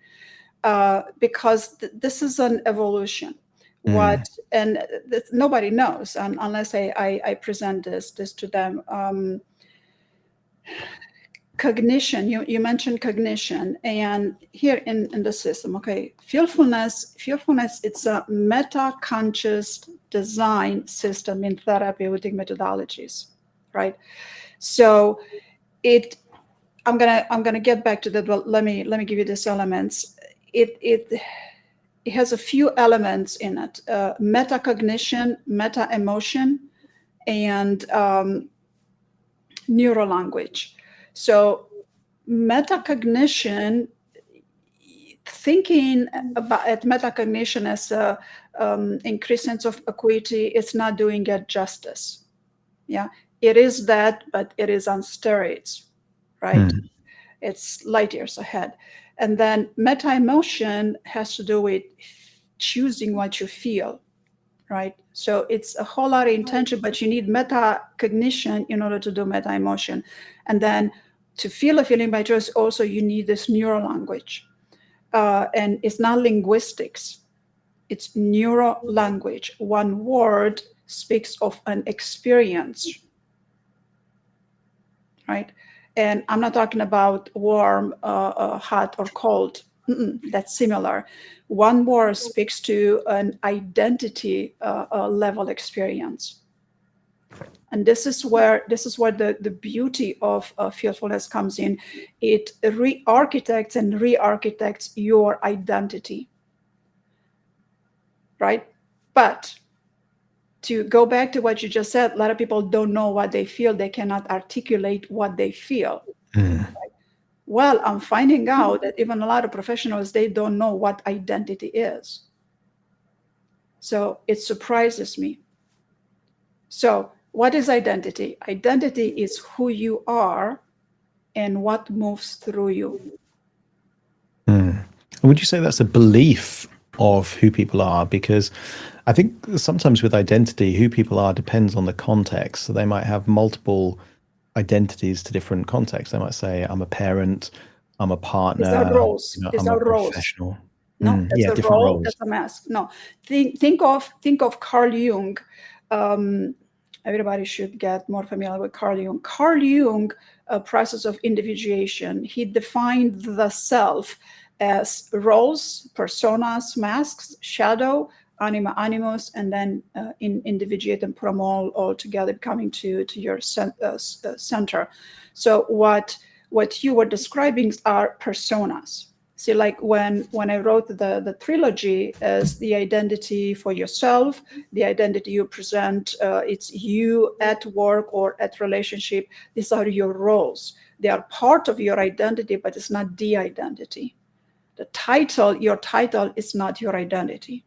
because this is an evolution. And nobody knows unless I present this to them. Cognition, you mentioned cognition, and here in the system, okay, feelfulness, it's a meta-conscious design system in therapeutic methodologies, right? So I'm gonna get back to that, but let me give you these elements. It has a few elements in it: metacognition, meta-emotion, and neurolanguage. So metacognition, thinking about metacognition as a increased sense of acuity, it's not doing it justice. Yeah, it is that, but it is on steroids, right? It's light years ahead. And then meta-emotion has to do with choosing what you feel, right? So it's a whole lot of intention, but you need metacognition in order to do meta-emotion. And then to feel a feeling by choice, also you need this neural language. And it's not linguistics, it's neural language. One word speaks of an experience. right? And I'm not talking about warm, hot, or cold. That's similar. One more speaks to an identity level experience. And this is where the beauty of fearfulness comes in. It re-architects your identity, right? But to go back to what you just said, a lot of people don't know what they feel. They cannot articulate what they feel. Mm. Well, I'm finding out that even a lot of professionals, they don't know what identity is. So it surprises me. So what is identity? Identity is who you are and what moves through you. Mm. Would you say that's a belief of who people are? Because I think sometimes with identity, who people are depends on the context. So they might have multiple identities to different contexts. They might say, I'm a parent, I'm a partner, These are roles. you know, These I'm a are roles. professional. No, that's Yeah, a different role. roles. That's a mask. No, think of Carl Jung. Everybody should get more familiar with Carl Jung. Carl Jung, a process of individuation. He defined the self as roles, personas, masks, shadow, anima, animus, and then individuate and put them all together, coming to your center. So what you were describing are personas. See, like when I wrote the trilogy as the identity for yourself, the identity you present, it's you at work or at relationship. These are your roles. They are part of your identity, but it's not the identity. The title, your title is not your identity.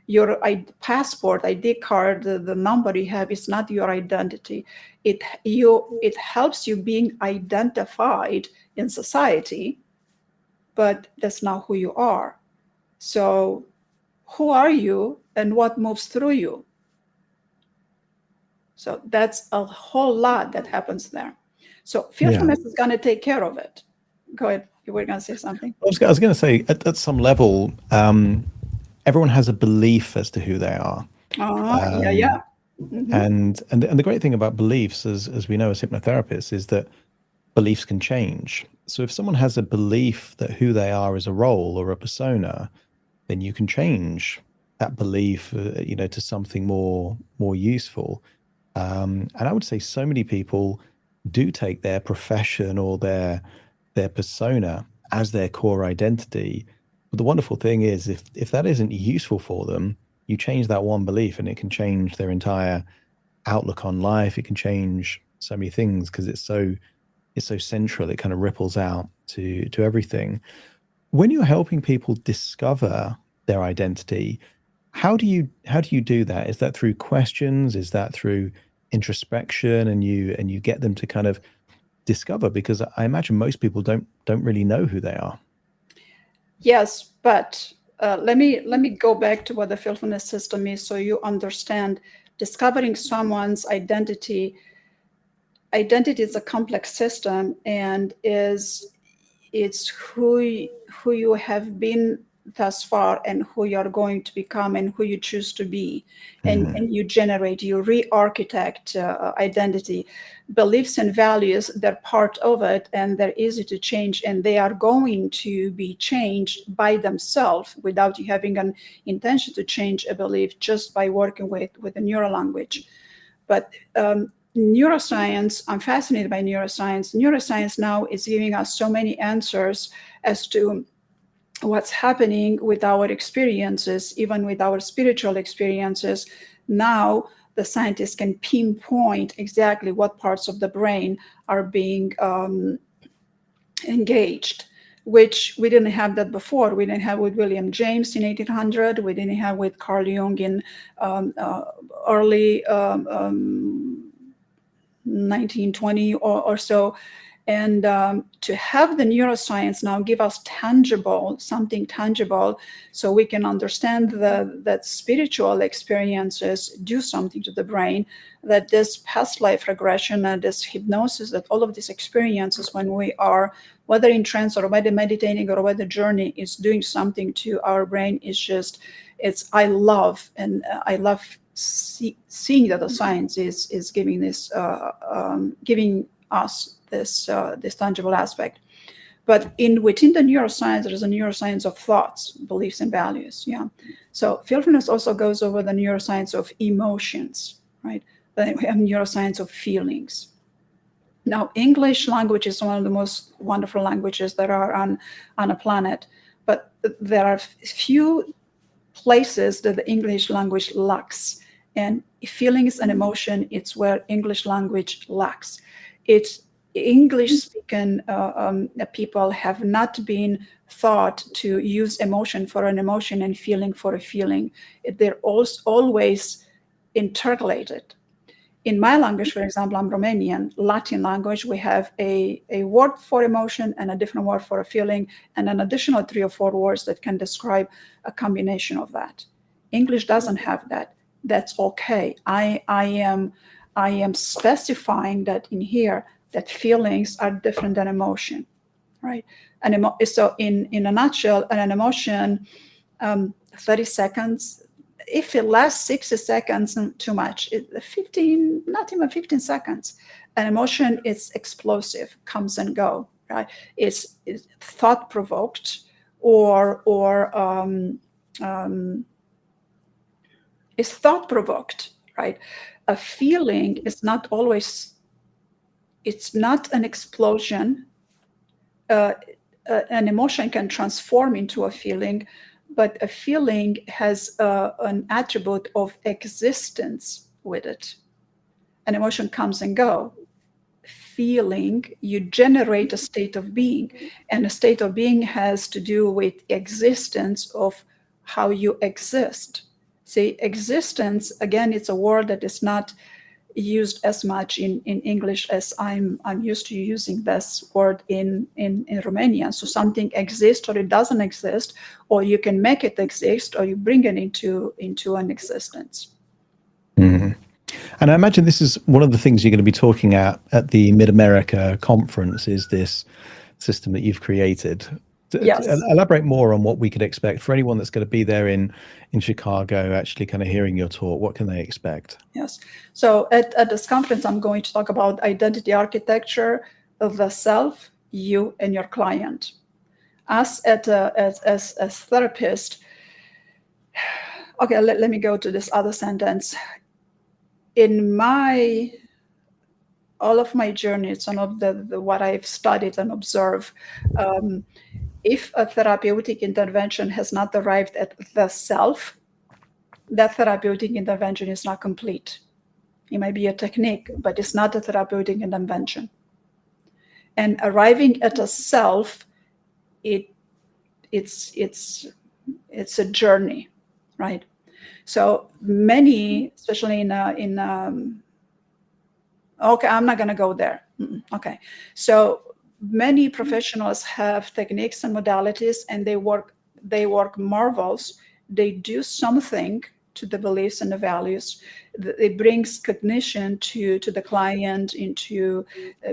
Your passport, ID card, the number you have is not your identity. It helps you being identified in society, but that's not who you are. So who are you and what moves through you? So that's a whole lot that happens there. So fearfulness is going to take care of it. Go ahead. You were going to say something. I was going to say, at some level, everyone has a belief as to who they are. Yeah. Mm-hmm. And the great thing about beliefs, as we know as hypnotherapists, is that beliefs can change. So if someone has a belief that who they are is a role or a persona, then you can change that belief, to something more useful. And I would say so many people do take their profession or their persona as their core identity. But the wonderful thing is, if that isn't useful for them, you change that one belief, and it can change their entire outlook on life. It can change so many things because it's so central. It kind of ripples out to everything. When you're helping people discover their identity, how do you do that? Is that through questions? Is that through introspection, and you get them to kind of discover? Because I imagine most people don't really know who they are. Yes, but let me go back to what the fearfulness system is, so you understand. Discovering someone's identity is a complex system, and it's who you have been thus far and who you are going to become and who you choose to be. And you re-architect identity. Beliefs and values, they're part of it, and they're easy to change, and they are going to be changed by themselves without you having an intention to change a belief, just by working with the neural language. But neuroscience, I'm fascinated by neuroscience. Neuroscience now is giving us so many answers as to what's happening with our experiences, even with our spiritual experiences. Now the scientists can pinpoint exactly what parts of the brain are being engaged, which we didn't have that before. We didn't have with William James in 1800. We didn't have with Carl Jung in early 1920 or so. And to have the neuroscience now give us something tangible, so we can understand that spiritual experiences do something to the brain, that this past life regression and this hypnosis, that all of these experiences, when we are, whether in trance or whether meditating or whether journey, is doing something to our brain, is just, I love seeing that the science is giving this, giving us this tangible aspect. But within the neuroscience, there is a neuroscience of thoughts, beliefs, and values. Yeah. So feelfulness also goes over the neuroscience of emotions, right? Then we have neuroscience of feelings. Now, English language is one of the most wonderful languages that are on a planet, but there are few places that the English language lacks. And feelings and emotion, it's where English language lacks. It's English-speaking people have not been taught to use emotion for an emotion and feeling for a feeling. They're always intercalated. In my language, for example, I'm Romanian, Latin language, we have a word for emotion and a different word for a feeling, and an additional 3 or 4 words that can describe a combination of that. English doesn't have that. That's okay. I am specifying that in here, that feelings are different than emotion, right? And so in a nutshell, an emotion, 30 seconds, if it lasts 60 seconds, too much. 15, not even 15 seconds. An emotion is explosive, comes and go, right? It's thought-provoked or is thought-provoked, right? A feeling is not always, it's not an explosion. An emotion can transform into a feeling, but a feeling has an attribute of existence with it. An emotion comes and goes. Feeling, you generate a state of being, and a state of being has to do with existence of how you exist. See, existence, again, it's a word that is not used as much in English as I'm used to using this word in Romanian. So something exists or it doesn't exist, or you can make it exist, or you bring it into an existence. Mm-hmm. And I imagine this is one of the things you're going to be talking at the Mid-America conference, is this system that you've created. Yes. Elaborate more on what we could expect for anyone that's going to be there in Chicago, actually kind of hearing your talk. What can they expect? Yes. So at this conference, I'm going to talk about identity architecture of the self, you, and your client. Us as therapists. Okay, let me go to this other sentence. In all of my journeys, some of the what I've studied and observed, if a therapeutic intervention has not arrived at the self, that therapeutic intervention is not complete. It might be a technique, but it's not a therapeutic intervention. And arriving at a self, it's a journey, right? So many, especially okay, I'm not going to go there. Okay, so many professionals have techniques and modalities, and they work marvels. They do something to the beliefs and the values. It brings cognition to the client,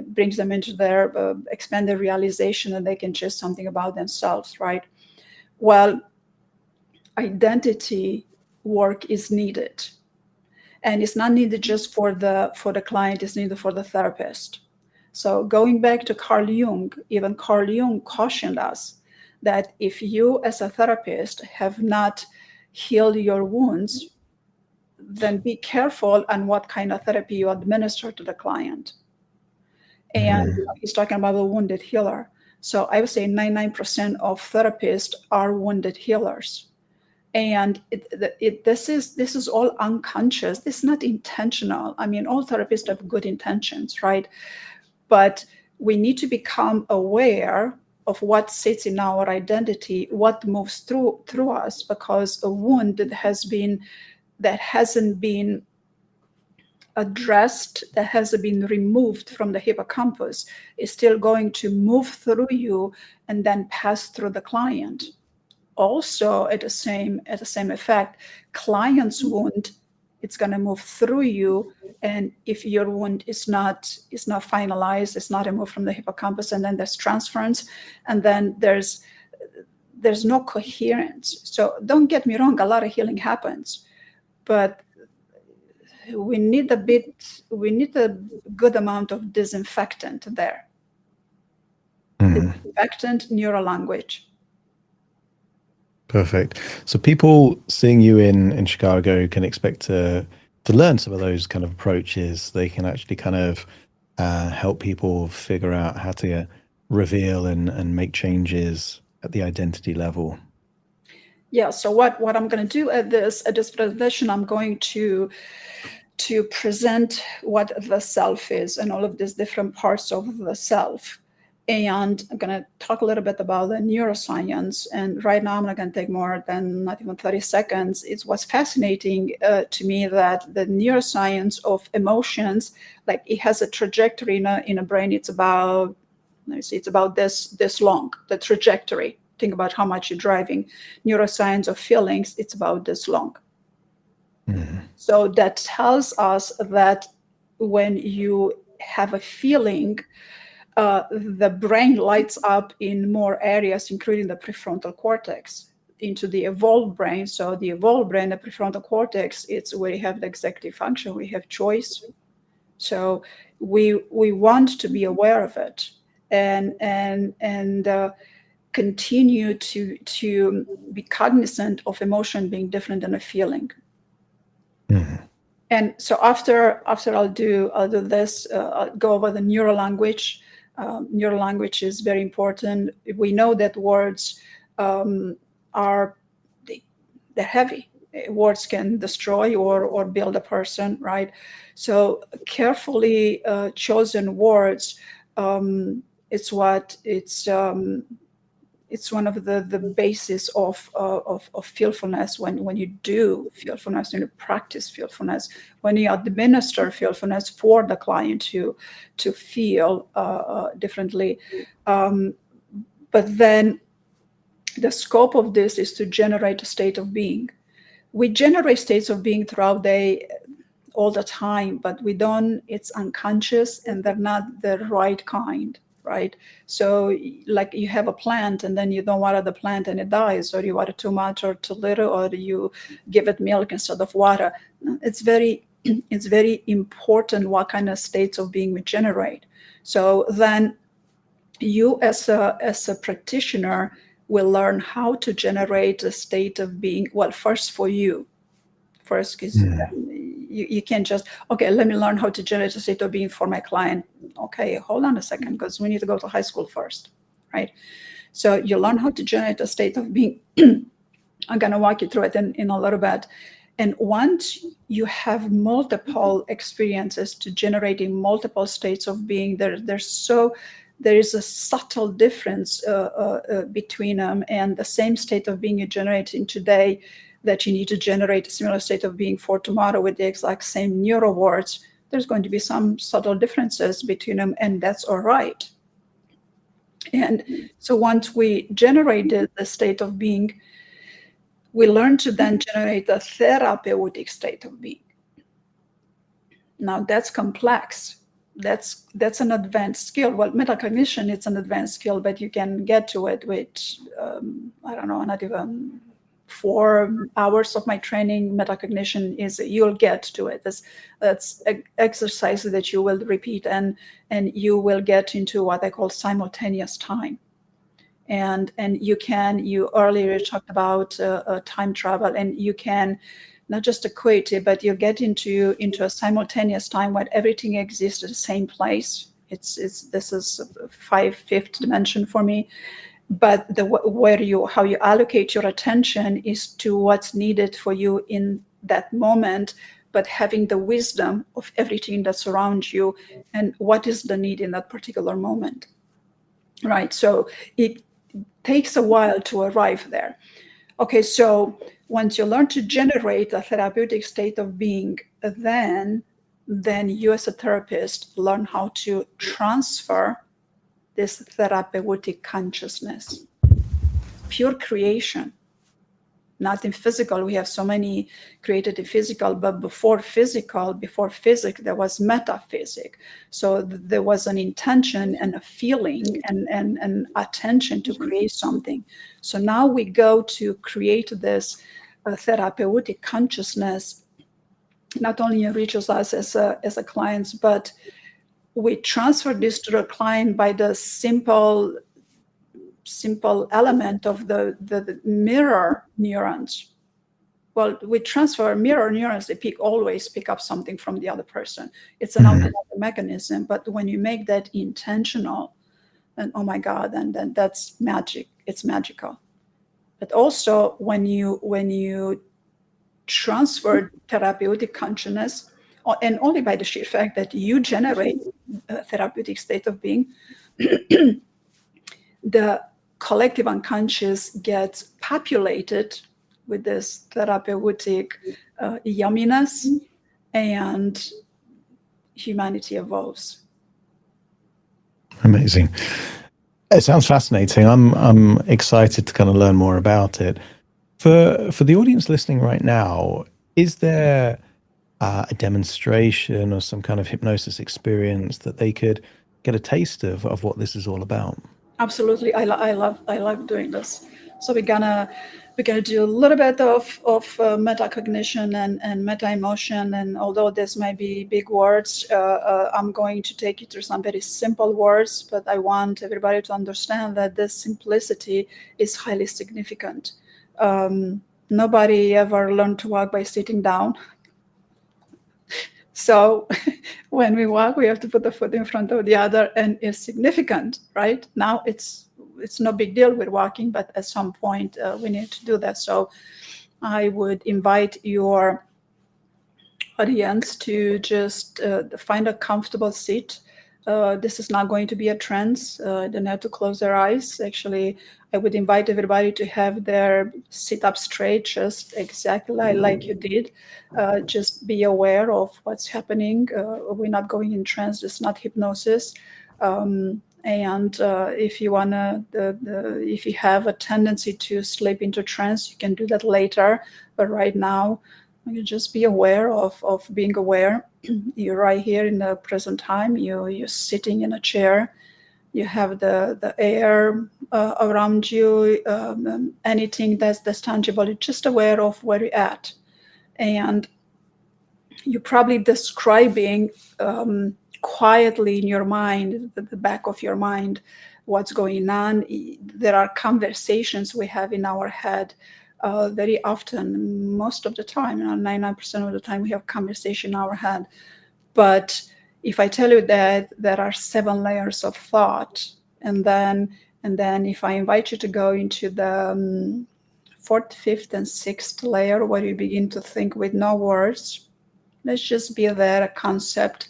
brings them into their expanded realization that they can choose something about themselves, right? Well, identity work is needed. And it's not needed just for the client, it's needed for the therapist. So going back to Carl Jung, even Carl Jung cautioned us that if you as a therapist have not healed your wounds, then be careful on what kind of therapy you administer to the client. And he's talking about a wounded healer. So I would say 99% of therapists are wounded healers. And this is all unconscious. This is not intentional. I mean, all therapists have good intentions, right? But we need to become aware of what sits in our identity, what moves through us, because a wound that hasn't been addressed, that hasn't been removed from the hippocampus, is still going to move through you and then pass through the client. Also, at the same effect, client's wound, it's going to move through you, and if your wound is not finalized, it's not removed from the hippocampus, and then there's transference, and then there's no coherence. So don't get me wrong, a lot of healing happens, but we need a good amount of disinfectant there. Disinfectant neural language. Perfect. So people seeing you in Chicago can expect to learn some of those kind of approaches. They can actually kind of help people figure out how to reveal and make changes at the identity level. Yeah. So what I'm going to do at this presentation, I'm going to present what the self is and all of these different parts of the self. And I'm going to talk a little bit about the neuroscience. And right now, I'm not going to take more than not even 30 seconds. It's what's fascinating to me that the neuroscience of emotions, like it has a trajectory in a brain. It's about, it's about this long, the trajectory. Think about how much you're driving. Neuroscience of feelings, it's about this long. So that tells us that when you have a feeling, the brain lights up in more areas, including the prefrontal cortex, into the evolved brain. So the evolved brain, the prefrontal cortex, it's where you have the executive function, we have choice. So we want to be aware of it and continue to be cognizant of emotion being different than a feeling. And so after I'll do this, I'll go over the neural language. Neural language is very important. We know that words they're heavy. Words can destroy or build a person, right? So carefully chosen words, it's one of the basis of feelfulness. When you do feelfulness, when you practice feelfulness, when you administer feelfulness for the client to feel differently. But then the scope of this is to generate a state of being. We generate states of being throughout the day all the time, but we don't, it's unconscious and they're not the right kind. Right. So like you have a plant and then you don't water the plant and it dies, or you water too much or too little, or you give it milk instead of water. It's very important what kind of states of being we generate. So then you as a practitioner will learn how to generate a state of being, well, first for you. First, because you can't just, okay, let me learn how to generate a state of being for my client. Okay, hold on a second, because we need to go to high school first, right? So you learn how to generate a state of being. I'm going to walk you through it in a little bit. And once you have multiple experiences to generating multiple states of being, there is a subtle difference between them, and the same state of being you're generating today that you need to generate a similar state of being for tomorrow with the exact same neural words, there's going to be some subtle differences between them, and that's all right. And so once we generated the state of being, we learn to then generate a therapeutic state of being. Now that's complex. That's an advanced skill. Well, metacognition, it's an advanced skill, but you can get to it with, I don't know, not even 4 hours of my training. Metacognition is, you'll get to it. That's exercise that you will repeat, and you will get into what I call simultaneous time. And you earlier talked about time travel, and you can not just equate it, but you get into a simultaneous time where everything exists at the same place. This is a fifth dimension for me. But how you allocate your attention is to what's needed for you in that moment, but having the wisdom of everything that surrounds you and what is the need in that particular moment, right? So it takes a while to arrive there. Okay, so once you learn to generate a therapeutic state of being, then you as a therapist learn how to transfer this therapeutic consciousness. Pure creation, nothing physical. We have so many created in physical, but before physics, there was metaphysics. So there was an intention and a feeling and attention to create something. So now we go to create this therapeutic consciousness not only enriches us as a clients, but we transfer this to the client by the simple element of the mirror neurons. Well, we transfer mirror neurons, they always pick up something from the other person. It's an automatic mechanism, but when you make that intentional, then oh my God, and then that's magic. It's magical. But also when you transfer therapeutic consciousness, and only by the sheer fact that you generate a therapeutic state of being, the collective unconscious gets populated with this therapeutic yumminess, and humanity evolves. Amazing. It sounds fascinating. I'm excited to kind of learn more about it. For the audience listening right now, is there a demonstration or some kind of hypnosis experience that they could get a taste of what this is all about? Absolutely, I love doing this. So we're gonna do a little bit of metacognition and meta emotion. And although this might be big words, I'm going to take you through some very simple words. But I want everybody to understand that this simplicity is highly significant. Nobody ever learned to walk by sitting down. So when we walk, we have to put the foot in front of the other, and it's significant, right? Now it's no big deal with walking, but at some point we need to do that. So I would invite your audience to just find a comfortable seat. This is not going to be a trance. They don't have to close their eyes. Actually, I would invite everybody to have their sit up straight, just exactly like you did. Just be aware of what's happening. We're not going in trance. It's not hypnosis. And if you wanna, if you have a tendency to slip into trance, you can do that later. But right now, you just be aware of being aware. You're right here in the present time. You're sitting in a chair. You have the air around you. Anything that's tangible. You're just aware of where you're at, and you're probably describing quietly in your mind, the back of your mind, what's going on. There are conversations we have in our head. Very often, most of the time, 99% of the time, we have conversation in our head. But if I tell you that there are 7 layers of thought, and then if I invite you to go into the 4th, 5th, and 6th layer, where you begin to think with no words, let's just be there, a concept,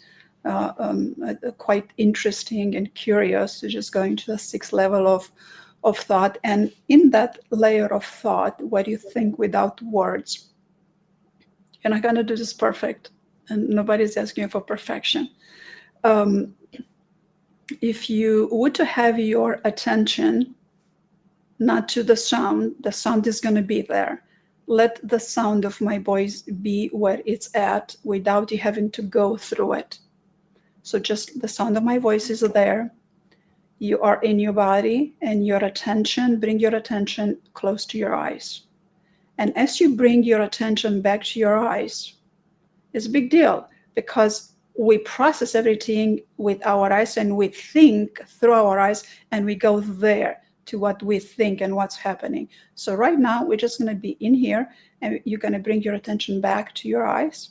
quite interesting and curious, to just go into the 6th level of thought. And in that layer of thought, where you think without words, you're not going to do this perfect, and nobody's asking you for perfection. If you were to have your attention not to the sound is going to be there. Let the sound of my voice be where it's at, without you having to go through it. So just the sound of my voice is there. You are in your body, and bring your attention close to your eyes. And as you bring your attention back to your eyes, it's a big deal, because we process everything with our eyes, and we think through our eyes, and we go there to what we think and what's happening. So right now, we're just going to be in here, and you're going to bring your attention back to your eyes,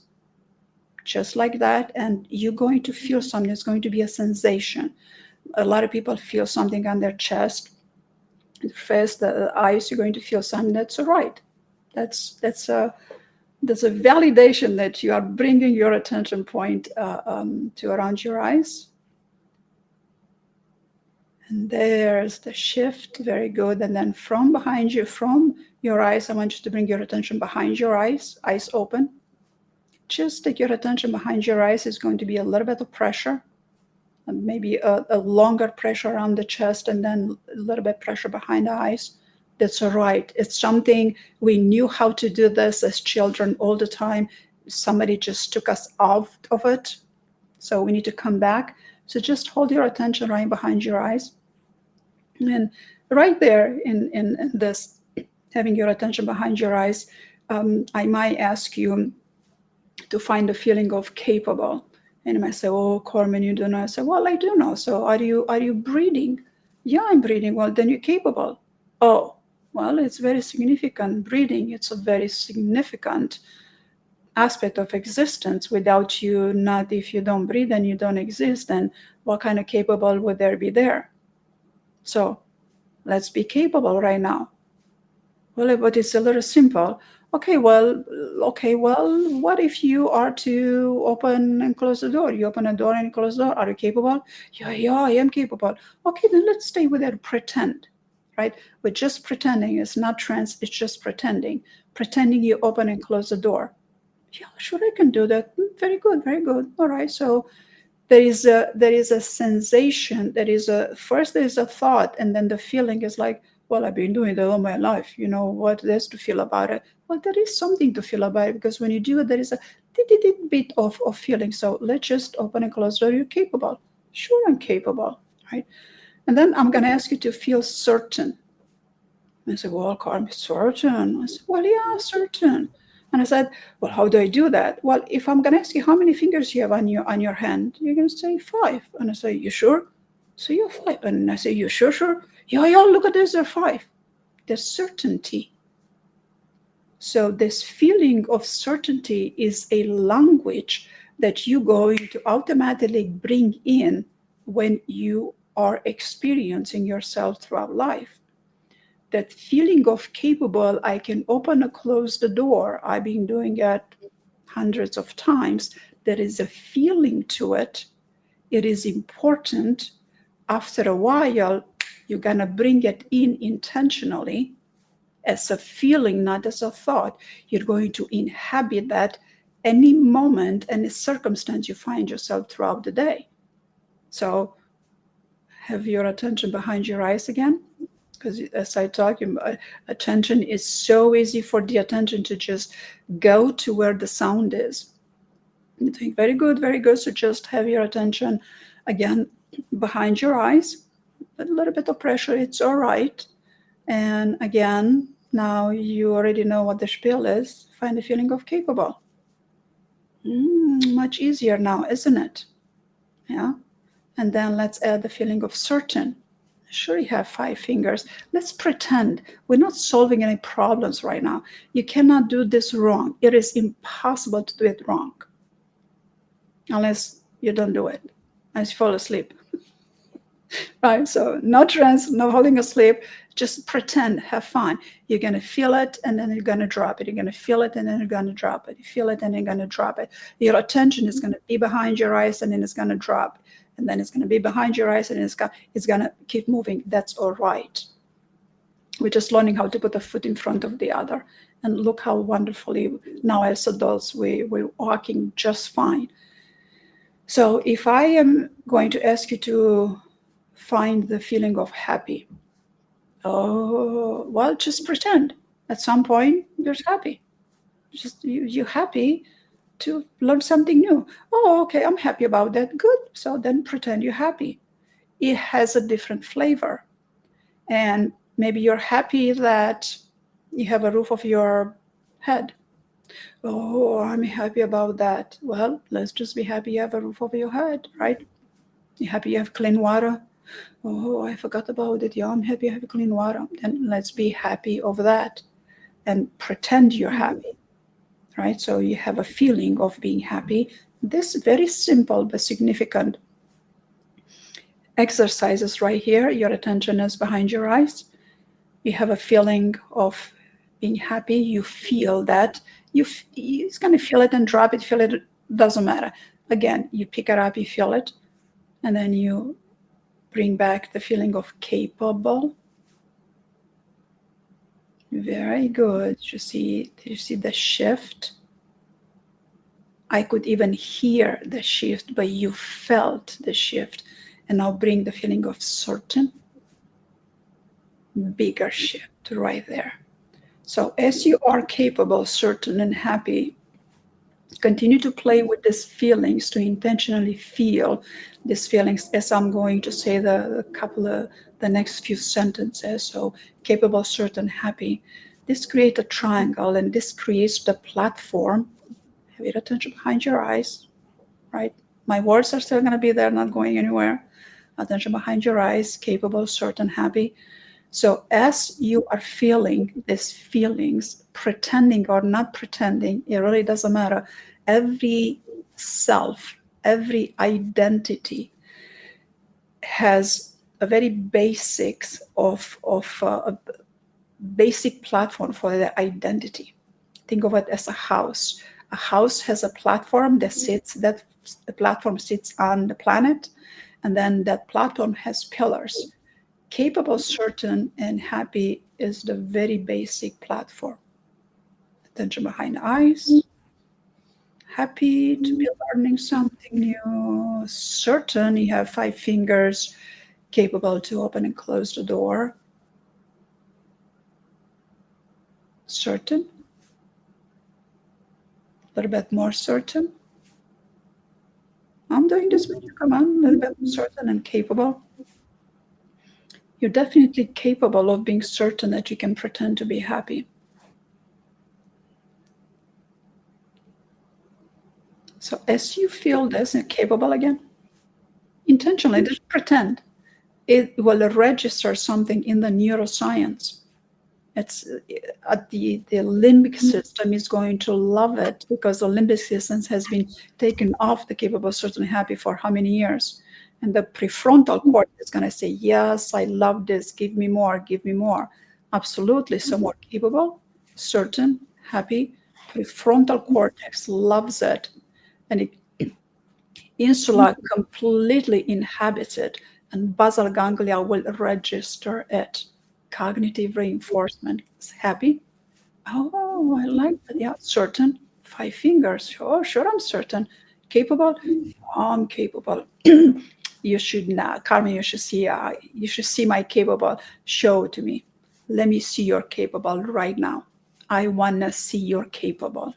just like that. And you're going to feel something. It's going to be a sensation. A lot of people feel something on their chest, the face, the eyes. You're going to feel something. That's all right. That's a validation that you are bringing your attention point to around your eyes. And there's the shift. Very good. And then from behind you, from your eyes, I want you to bring your attention behind your eyes open. Just take your attention behind your eyes. It's going to be a little bit of pressure, and maybe a longer pressure around the chest, and then a little bit pressure behind the eyes. That's all right. It's something we knew how to do this as children all the time. Somebody just took us out of it. So we need to come back. So just hold your attention right behind your eyes. And right there in this, having your attention behind your eyes, I might ask you to find the feeling of capable. And you might say, oh, Carmen, you don't know. I say, well, I do know. So are you breathing? Yeah, I'm breathing. Well, then you're capable. Oh, well, it's very significant. Breathing, it's a very significant aspect of existence. Without you, not if you don't breathe and you don't exist, then what kind of capable would there be there? So let's be capable right now. Well, but it's a little simple. Okay, well, what if you are to open and close the door? You open a door and close the door. Are you capable? Yeah, I am capable. Okay, then let's stay with that. Pretend, right? We're just pretending. It's not trance. It's just pretending. Pretending you open and close the door. Yeah, sure, I can do that. Very good, very good. All right, so there is a sensation. There is a thought, and then the feeling is like, well, I've been doing that all my life. You know what there's to feel about it? Well, there is something to feel about it, because when you do it, there is a bit of feeling. So let's just open and close the door. You're capable. Sure, I'm capable, right? And then I'm going to ask you to feel certain. And I said, well, Carmen, certain. I said, well, yeah, certain. And I said, well, how do I do that? Well, if I'm going to ask you how many fingers you have on your hand, you're going to say 5. And I say, you sure? So you're 5. And I say, you sure? Yeah, look at this, there are 5. There's certainty. So this feeling of certainty is a language that you're going to automatically bring in when you are experiencing yourself throughout life. That feeling of capable, I can open or close the door. I've been doing it hundreds of times. There is a feeling to it. It is important. After a while, you're going to bring it in intentionally as a feeling, not as a thought. You're going to inhabit that any moment, any circumstance you find yourself throughout the day. So have your attention behind your eyes again. Because as I talk, attention is so easy for the attention to just go to where the sound is. You think, very good, very good. So just have your attention again behind your eyes. A little bit of pressure, it's all right. And again, now you already know what the spiel is. Find the feeling of capable. Much easier now, isn't it? Yeah. And then let's add the feeling of certain. Sure, you have 5 fingers. Let's pretend we're not solving any problems right now. You cannot do this wrong. It is impossible to do it wrong. Unless you don't do it. Unless you fall asleep. Right? So no trance, no falling asleep. Just pretend, have fun. You're going to feel it, and then you're going to drop it. You're going to feel it, and then you're going to drop it. You feel it, and then you're going to drop it. Your attention is going to be behind your eyes, and then it's going to drop. And then it's going to be behind your eyes, and it's going to keep moving. That's all right. We're just learning how to put a foot in front of the other. And look how wonderfully now as adults, we're walking just fine. So if I am going to ask you to find the feeling of happy, well, just pretend. At some point, you're happy. Just you're happy to learn something new. Oh, okay, I'm happy about that. Good. So then pretend you're happy. It has a different flavor. And maybe you're happy that you have a roof over your head. Oh, I'm happy about that. Well, let's just be happy you have a roof over your head, right? You're happy you have clean water. Oh, I forgot about it. Yeah, I'm happy I have clean water. Then let's be happy over that and pretend you're happy. Right? So you have a feeling of being happy. This very simple but significant exercises right here. Your attention is behind your eyes. You have a feeling of being happy. You feel that. You're going to feel it and drop it, feel it, doesn't matter. Again, you pick it up, you feel it, and then you bring back the feeling of capable. Very good. Did you see the shift? I could even hear the shift, but you felt the shift. And now bring the feeling of certain. Bigger shift right there. So as you are capable, certain, and happy, continue to play with these feelings, to intentionally feel these feelings as I'm going to say the next few sentences. So capable, certain, happy. This creates a triangle, and this creates the platform. Have your attention behind your eyes, right? My words are still going to be there, not going anywhere. Attention behind your eyes, capable, certain, happy. So as you are feeling these feelings, pretending or not pretending, it really doesn't matter. Every self, every identity has a very basics of a basic platform for the identity. Think of it as a house. A house has a platform that the platform sits on the planet, and then that platform has pillars. Capable, certain, and happy is the very basic platform. Attention behind the eyes. Happy to be learning something new. Certain, you have 5 fingers, capable to open and close the door. Certain. A little bit more certain. I'm doing this with you. Come on, a little bit certain and capable. You're definitely capable of being certain that you can pretend to be happy. So as you feel this and capable again, intentionally, just pretend. It will register something in the neuroscience. It's the limbic system is going to love it, because the limbic system has been taken off the capable, certain, happy for how many years? And the prefrontal cortex is going to say, yes, I love this. Give me more. Give me more. Absolutely. So more capable, certain, happy. Prefrontal cortex loves it. And it insula completely inhabits it. And basal ganglia will register it. Cognitive reinforcement is happy. Oh, I like that. Yeah, certain. 5 fingers. Oh, sure, I'm certain. Capable. Oh, I'm capable. You should not, Carmen. You should see my capable. Show it to me. Let me see your capable right now. I wanna see your capable.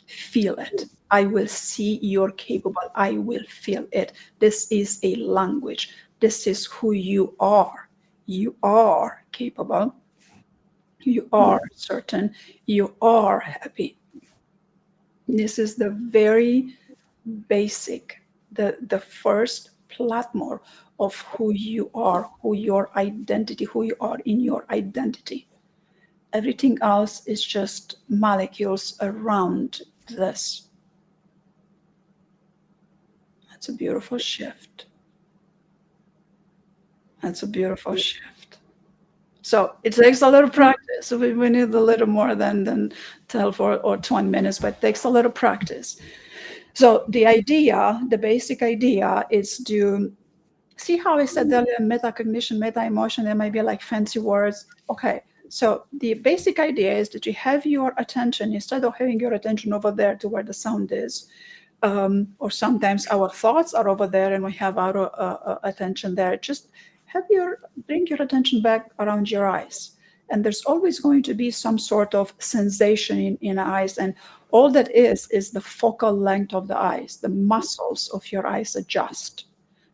Feel it. I will see your capable. I will feel it. This is a language. This is who you are. You are capable. You are certain. You are happy. This is the very basic, the first platform of who you are, who your identity, who you are in your identity. Everything else is just molecules around this. That's a beautiful shift. That's a beautiful shift. So it takes a little practice. So we need a little more than 12 or 20 minutes, but it takes a little practice. So the idea, the basic idea is to see how I said earlier, metacognition, meta-emotion, there might be like fancy words. Okay, so the basic idea is that you have your attention, instead of having your attention over there to where the sound is, or sometimes our thoughts are over there and we have our attention there. Just bring your attention back around your eyes. And there's always going to be some sort of sensation in eyes. And all that is the focal length of the eyes. The muscles of your eyes adjust.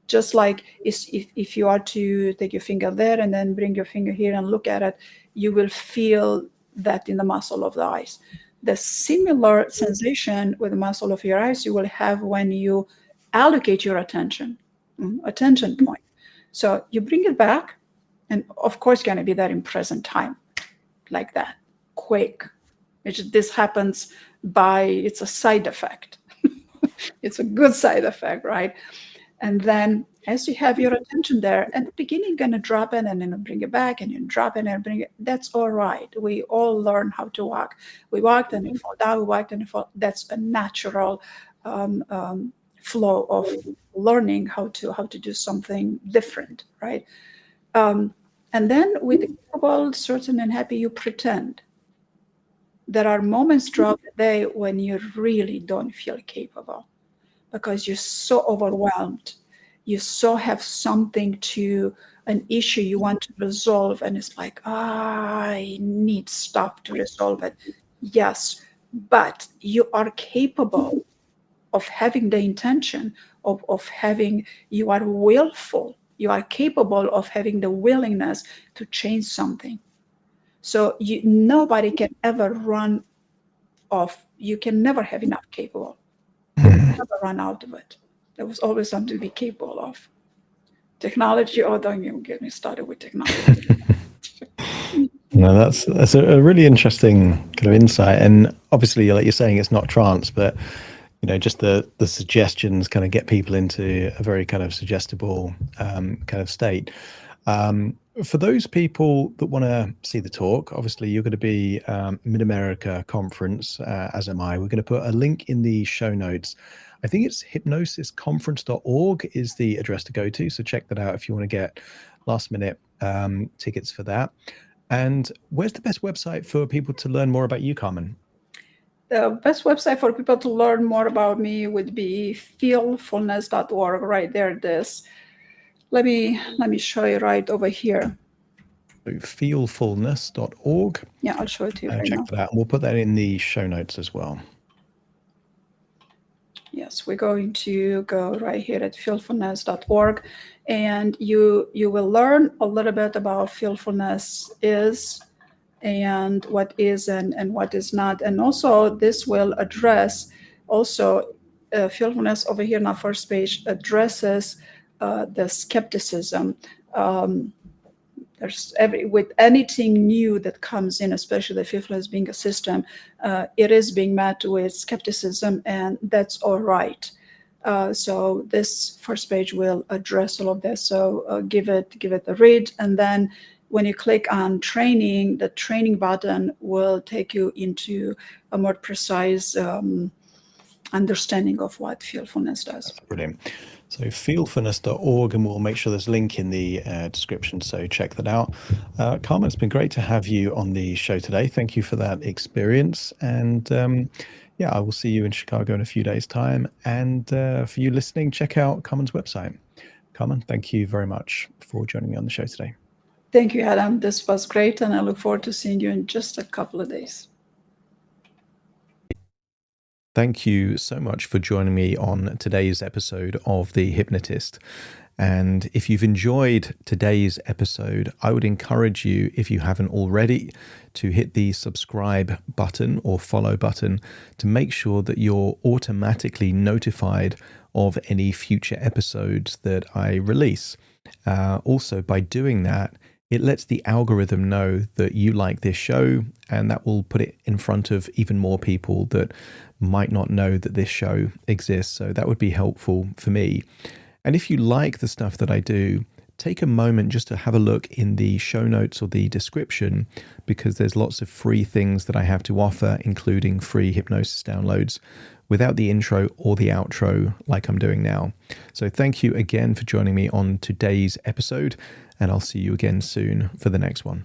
Just like if you are to take your finger there and then bring your finger here and look at it, you will feel that in the muscle of the eyes. The similar sensation with the muscle of your eyes you will have when you allocate your attention point. So you bring it back, and of course, going to be there in present time, like that, quick. This happens it's a side effect. It's a good side effect, right? And then as you have your attention there, at the beginning, you're going to drop it and then bring it back, and you drop it and bring it. That's all right. We all learn how to walk. We walked and we fall down. We walked and we fall. That's a natural flow of learning how to do something different, right? And then with the capable, certain, and happy, you pretend. There are moments throughout the day when you really don't feel capable because you're so overwhelmed. You so have something an issue you want to resolve, and it's like, I need stuff to resolve it. Yes, but you are capable of having the intention of having, you are willful. You are capable of having the willingness to change something. So nobody can ever run you can never have enough capable. You will never run out of it. There was always something to be capable of. Technology, don't even get me started with technology. No, that's a really interesting kind of insight. And obviously, like you're saying, it's not trance, but just the suggestions kind of get people into a very kind of suggestible kind of state. For those people that want to see the talk, obviously you're going to be Mid-America Conference, as am I. We're going to put a link in the show notes. I think it's hypnosisconference.org is the address to go to. So check that out if you want to get last minute tickets for that. And where's the best website for people to learn more about you, Carmen? The best website for people to learn more about me would be feelfulness.org. Right there it is. Let me show you right over here. So feelfulness.org. Yeah, I'll show it to you right check now. that out. We'll put that in the show notes as well. Yes, we're going to go right here at feelfulness.org, and you will learn a little bit about feelfulness is and what is and what is not. And also this will address also feelfulness over here on our first page addresses the skepticism. With anything new that comes in, especially the feelfulness being a system, it is being met with skepticism, and that's all right. So this first page will address all of this. So give it a read, and then when you click on training, the training button will take you into a more precise understanding of what feelfulness does. That's brilliant. So feelfulness.org, and we'll make sure there's a link in the description, so check that out. Carmen, it's been great to have you on the show today. Thank you for that experience. And I will see you in Chicago in a few days' time. And for you listening, check out Carmen's website. Carmen, thank you very much for joining me on the show today. Thank you, Adam. This was great, and I look forward to seeing you in just a couple of days. Thank you so much for joining me on today's episode of The Hypnotist. And if you've enjoyed today's episode, I would encourage you, if you haven't already, to hit the subscribe button or follow button to make sure that you're automatically notified of any future episodes that I release. Also, by doing that, it lets the algorithm know that you like this show, and that will put it in front of even more people that might not know that this show exists. So that would be helpful for me. And if you like the stuff that I do, take a moment just to have a look in the show notes or the description, because there's lots of free things that I have to offer, including free hypnosis downloads without the intro or the outro like I'm doing now. So thank you again for joining me on today's episode, and I'll see you again soon for the next one.